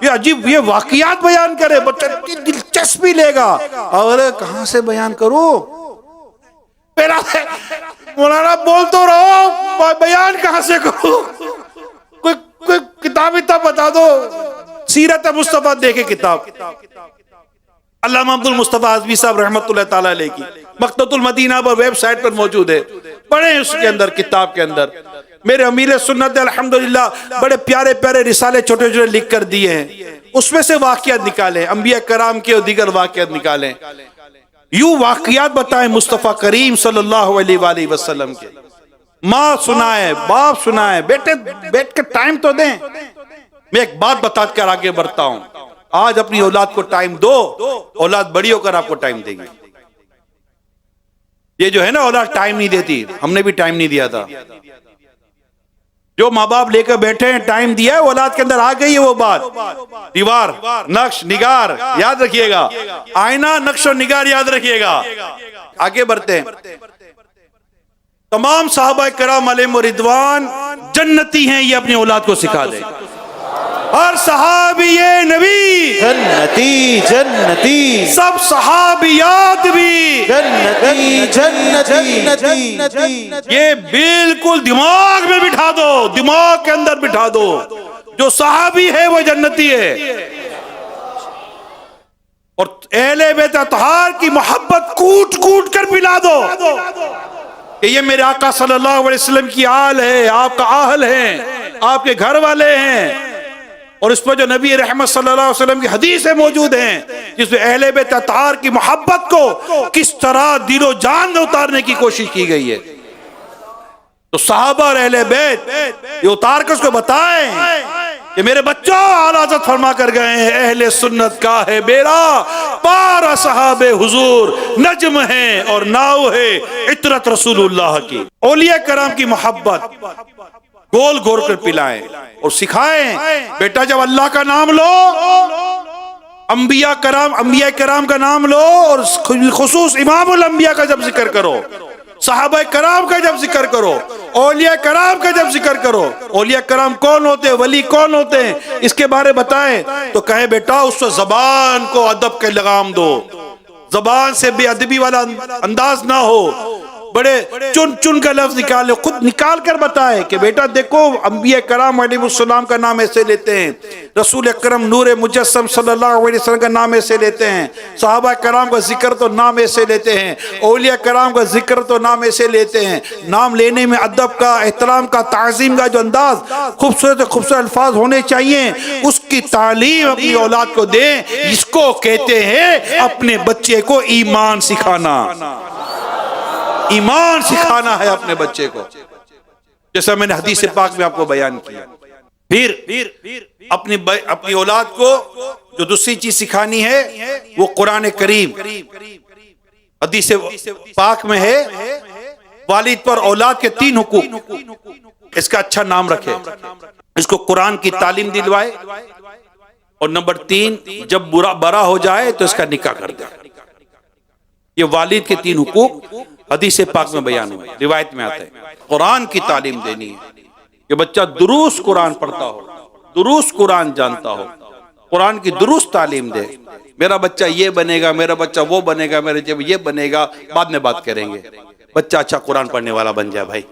یہ عجیب یہ واقعات بیان کرے, بچہ دلچسپی لے گا. اور کہاں سے بیان کروں مولانا, بول تو رہو, بیان کہاں سے کروں؟ کوئی کتاب بتا دو, سیرت مصطفیٰ دیکھے کتاب. علامہ عبد المصطفیٰ اعظمی صاحب رحمت اللہ تعالیٰ علیہ کی مکتبۃ المدینہ پر ویب سائٹ پر موجود ہے, پڑھیں اس کے اندر, کتاب کے اندر. میرے امیر سنت الحمدللہ بڑے پیارے پیارے رسالے چھوٹے چھوٹے لکھ کر دیے ہیں, اس میں سے واقعات نکالیں, انبیاء کرام کے اور دیگر واقعات نکالیں. یوں واقعات بتائیں مصطفیٰ کریم صلی اللہ علیہ وآلہ وسلم کے. ماں سنائے, باپ سنائے, بیٹے بیٹھ کے ٹائم تو دیں. میں ایک بات بتا کر آگے بڑھتا ہوں, آج اپنی اولاد کو ٹائم دو, اولاد بڑی ہو کر آپ کو ٹائم دے گی. یہ جو ہے نا اولاد ٹائم نہیں دیتی, ہم نے بھی ٹائم نہیں دیا تھا. جو ماں باپ لے کر بیٹھے ہیں ٹائم دیا ہے, اولاد کے اندر آ گئی ہے وہ بات. دیوار, نقش, نگار یاد رکھیے گا, آئینہ, نقش و نگار یاد رکھیے گا. آگے بڑھتے ہیں. تمام صحابہ کرام علیہم رضوان جنتی ہیں, یہ اپنی اولاد کو سکھا دیں. ہر صحابی نبی جنتی جنتی, سب صحابیات بھی جنتی جنتی. یہ بالکل دماغ میں بٹھا دو, دماغ کے اندر بٹھا دو, جو صحابی ہے وہ جنتی ہے. اور اہل بیت اطہار کی محبت کوٹ کوٹ کر پلا دو کہ یہ میرے آقا صلی اللہ علیہ وسلم کی آل ہے, آپ کا اہل ہیں, آپ کے گھر والے ہیں. اور اس پر جو نبی رحمت صلی اللہ علیہ وسلم کی حدیثیں موجود ہیں جس میں اہل بیت اطہار کی محبت کو کس طرح دل و جان میں اتارنے کی کوشش کی گئی ہے. تو صحابہ اور اہل بیت یہ اتار کر اس کو بتائیں کہ میرے بچوں, اعلیٰ حضرت فرما کر گئے ہیں اہل سنت کا ہے بیڑا, 12 صحابہ حضور نجم ہیں اور ناؤ ہے عطرت رسول اللہ کی. اولیاء کرام کی محبت گول گھول کر پلائیں اور سکھائیں. بیٹا جب اللہ کا نام لو, انبیاء کرام کا نام لو, اور خصوص امام الانبیاء کا جب ذکر کرو, صحابہ کرام کا جب ذکر کرو, اولیاء کرام کا جب ذکر کرو. اولیاء کرام کون ہوتے ہیں, ولی کون ہوتے ہیں, اس کے بارے بتائیں تو کہیں بیٹا اس سے زبان کو ادب کے لگام دو, زبان سے بے ادبی والا انداز نہ ہو, بڑے چن چن کا لفظ نکالے, خود نکال کر بتائے کہ بیٹا دیکھو انبیاء کرام علیہ السلام کا نام ایسے لیتے ہیں, رسول اکرم نور مجسم صلی اللہ علیہ وسلم کا نام ایسے لیتے ہیں, صحابہ کرام کا ذکر تو نام ایسے لیتے ہیں, اولیاء کرام کا ذکر تو نام ایسے لیتے ہیں. نام لینے میں ادب کا, احترام کا, تعظیم کا جو انداز, خوبصورت الفاظ ہونے چاہیے, اس کی تعلیم اپنی اولاد کو دیں. اس کو کہتے ہیں اپنے بچے کو ایمان سکھانا. ایمان سکھانا ہے اپنے بچے کو, جیسا میں نے حدیث پاک میں آپ کو بیان کیا. پھر اپنی اولاد کو جو دوسری چیز سکھانی ہے وہ قرآن کریم. حدیث پاک میں ہے والد پر اولاد کے 3 حقوق. اس کا اچھا نام رکھے, اس کو قرآن کی تعلیم دلوائے, اور نمبر 3 جب بڑا ہو جائے تو اس کا نکاح کر دے. یہ والد کے 3 حقوق حدیث پاک میں بیان ہوئے، روایت میں آتا ہے۔ قرآن کی تعلیم دینی ہے کہ بچہ درست قرآن پڑھتا ہو، درست قرآن جانتا ہو، قرآن کی درست تعلیم دے۔ میرا بچہ یہ بنے گا، میرا بچہ وہ بنے گا، میرا جب یہ بنے گا، بعد میں بات کریں گے۔ بچہ اچھا قرآن پڑھنے والا بن جائے بھائی،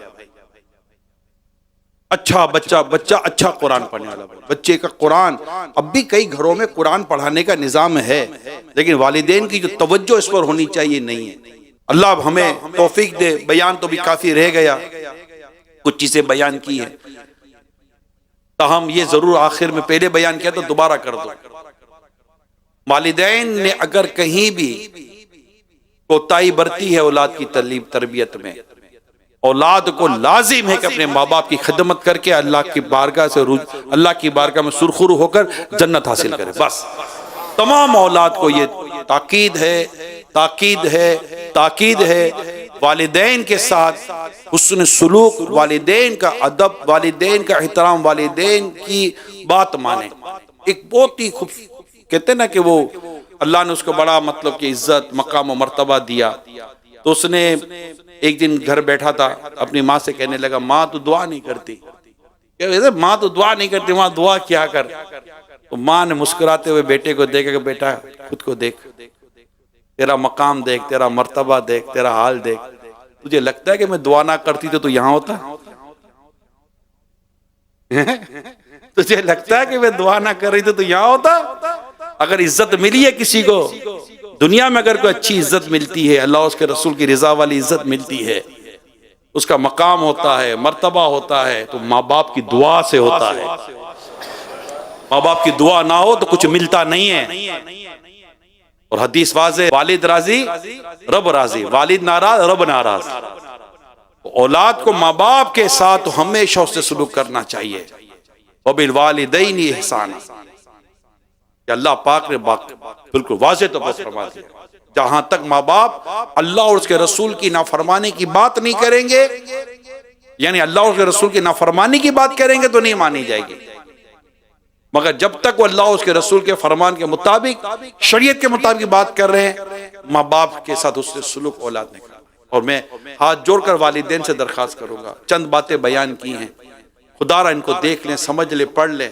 اچھا بچہ اچھا قرآن پڑھنے والا بن۔ بچے کا قرآن، اب بھی کئی گھروں میں قرآن پڑھانے کا نظام ہے، لیکن والدین کی جو توجہ اس پر ہونی چاہیے نہیں ہے۔ اللہ ہمیں توفیق دے۔ بیان تو بھی کافی رہ گیا، کچھ چیزیں بیان کی ہیں، تاہم یہ ضرور آخر میں پہلے بیان کیا تو دوبارہ کر دو۔ والدین نے اگر کہیں بھی کوتاہی برتی ہے اولاد کی تربیت میں، اولاد کو لازم ہے کہ اپنے ماں باپ کی خدمت کر کے اللہ کی بارگاہ میں سرخرو ہو کر جنت حاصل کرے۔ بس تمام اولاد کو یہ تاکید ہے والدین کے ساتھ حسن سلوک، والدین کا ادب، والدین کا احترام، والدین کی بات مانے۔ ایک بہت ہی کہتے ہیں نا کہ وہ اللہ نے اس کو بڑا مطلب کہ عزت، مقام و مرتبہ دیا، تو اس نے ایک دن گھر بیٹھا تھا، اپنی ماں سے کہنے لگا، ماں تو دعا نہیں کرتی، ماں تو دعا نہیں کرتی، ماں دعا کیا کر۔ تو ماں نے مسکراتے ہوئے بیٹے کو دیکھا کہ بیٹا خود کو دیکھ، تیرا مقام دیکھ، تیرا مرتبہ دیکھ، تیرا حال دیکھ، تجھے لگتا ہے کہ میں دعا نہ کرتی تو یہاں ہوتا؟ تجھے لگتا ہے کہ میں دعا نہ کر رہی تو یہاں ہوتا؟ اگر عزت ملی ہے کسی کو دنیا میں، اگر کوئی اچھی عزت ملتی ہے، اللہ اس کے رسول کی رضا والی عزت ملتی ہے، اس کا مقام ہوتا ہے، مرتبہ ہوتا ہے، تو ماں باپ کی دعا سے ہوتا ہے۔ ماں باپ کی دعا نہ ہو تو کچھ ملتا نہیں ہے۔ اور حدیث واضح، والد راضی رب راضی، والد ناراض رب ناراض۔ اولاد کو ماں باپ کے ساتھ ہمیشہ اس سے سلوک کرنا چاہیے۔ وبالوالدین احسانا، کہ اللہ پاک نے بالکل واضح طور پر فرما دیا، جہاں تک ماں باپ اللہ اور اس کے رسول کی نافرمانی کی بات نہیں کریں گے، یعنی اللہ اور اس کے رسول کی نافرمانی کی بات کریں گے تو نہیں مانی جائے گی، مگر جب تک وہ اللہ اور اس کے رسول کے فرمان کے مطابق، شریعت کے مطابق بات کر رہے ہیں، ماں باپ کے ساتھ اس سے سلوک اولاد نے کرنا۔ اور میں ہاتھ جوڑ کر والدین سے درخواست کروں گا، چند باتیں بیان کی ہیں، خدا را ان کو دیکھ لیں، سمجھ لیں، پڑھ لیں،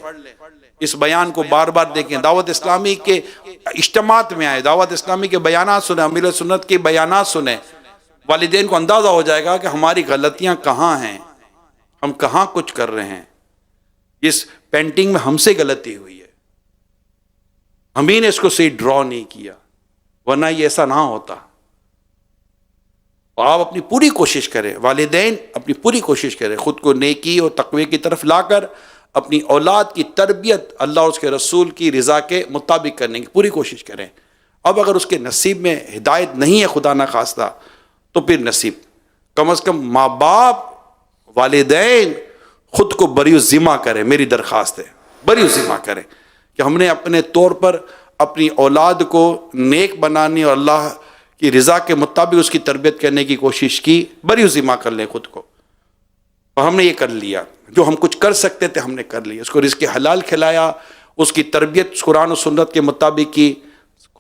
اس بیان کو بار بار دیکھیں، دعوت اسلامی کے اجتماعات میں آئے، دعوت اسلامی کے بیانات سنیں، امیر سنت کے بیانات سنیں، والدین کو اندازہ ہو جائے گا کہ ہماری غلطیاں کہاں ہیں، ہم کہاں کچھ کر رہے ہیں، اس پینٹنگ میں ہم سے غلطی ہوئی ہے، ہم ہی نے اس کو صحیح ڈرا نہیں کیا، ورنہ یہ ایسا نہ ہوتا۔ آپ اپنی پوری کوشش کریں، والدین اپنی پوری کوشش کریں، خود کو نیکی اور تقوی کی طرف لا کر اپنی اولاد کی تربیت اللہ اور اس کے رسول کی رضا کے مطابق کرنے کی پوری کوشش کریں۔ اب اگر اس کے نصیب میں ہدایت نہیں ہے خدا نہ خواستہ، تو پھر نصیب، کم از کم ماں باپ، والدین خود کو بری ذمہ کریں، میری درخواست ہے، بری ذمہ کریں کہ ہم نے اپنے طور پر اپنی اولاد کو نیک بنانے اور اللہ کی رضا کے مطابق اس کی تربیت کرنے کی کوشش کی، بری ذمہ کر لیں خود کو، اور ہم نے یہ کر لیا، جو ہم کچھ کر سکتے تھے ہم نے کر لیا، اس کو رزق حلال کھلایا، اس کی تربیت قرآن و سنت کے مطابق کی،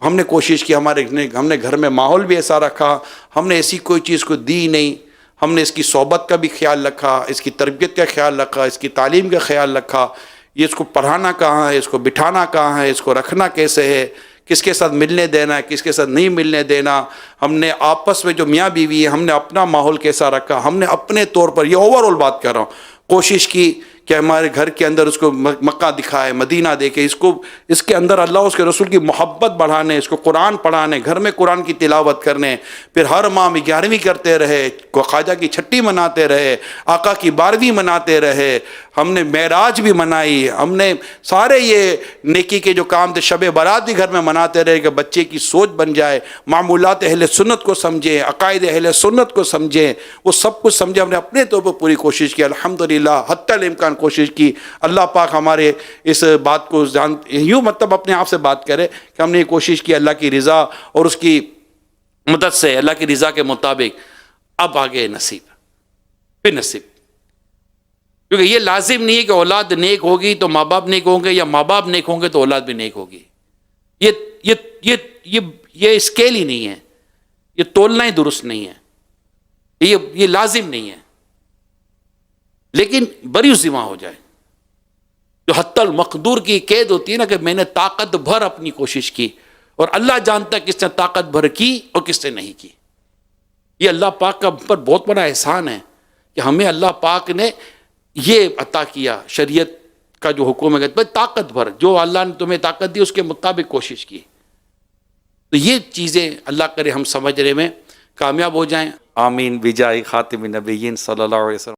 ہم نے کوشش کی، ہم نے گھر میں ماحول بھی ایسا رکھا، ہم نے ایسی کوئی چیز کو دی نہیں، ہم نے اس کی صحبت کا بھی خیال رکھا، اس کی تربیت کا خیال رکھا، اس کی تعلیم کا خیال رکھا، یہ اس کو پڑھانا کہاں ہے، اس کو بٹھانا کہاں ہے، اس کو رکھنا کیسے ہے، کس کے ساتھ ملنے دینا ہے، کس کے ساتھ نہیں ملنے دینا، ہم نے آپس میں جو میاں بیوی ہے ہم نے اپنا ماحول کیسا رکھا، ہم نے اپنے طور پر، یہ اوور آل بات کر رہا ہوں، کوشش کی کہ ہمارے گھر کے اندر اس کو مکہ دکھائے، مدینہ دیکھے، اس کے اندر اللہ اس کے رسول کی محبت بڑھانے، اس کو قرآن پڑھانے، گھر میں قرآن کی تلاوت کرنے، پھر ہر ماہ 11ویں کرتے رہے، خواجہ کی چھٹی مناتے رہے، آقا کی 12ویں مناتے رہے، ہم نے معراج بھی منائی، ہم نے سارے یہ نیکی کے جو کام تھے، شب برات بھی گھر میں مناتے رہے کہ بچے کی سوچ بن جائے، معمولات اہل سنت کو سمجھیں، عقائد اہل سنت کو سمجھیں، وہ سب کچھ سمجھیں، ہم نے اپنے طور پر پوری کوشش کی، الحمدللہ حتی الامکان کوشش کی۔ اللہ پاک ہمارے اس بات کو یوں مطلب اپنے آپ سے بات کرے کہ ہم نے یہ کوشش کی اللہ کی رضا اور اس کی مدد سے، اللہ کی رضا کے مطابق۔ اب آگے نصیب، پھر نصیب، کیونکہ یہ لازم نہیں ہے کہ اولاد نیک ہوگی تو ماں باپ نیک ہوں گے، یا ماں باپ نیک ہوں گے تو اولاد بھی نیک ہوگی، یہ اسکیل ہی نہیں ہے۔ یہ تولنا ہی درست نہیں ہے، یہ لازم نہیں ہے، لیکن بری ذمہ ہو جائے، جو حتی المقدور کی قید ہوتی ہے نا، کہ میں نے طاقت بھر اپنی کوشش کی، اور اللہ جانتا ہے کس نے طاقت بھر کی اور کس نے نہیں کی۔ یہ اللہ پاک کا پر بہت بڑا احسان ہے کہ ہمیں اللہ پاک نے یہ عطا کیا، شریعت کا جو حکم ہے کہ طاقت بھر، جو اللہ نے تمہیں طاقت دی اس کے مطابق کوشش کی۔ تو یہ چیزیں اللہ کرے ہم سمجھنے میں کامیاب ہو جائیں۔ آمین بجائے خاتم النبیین صلی اللہ علیہ وسلم۔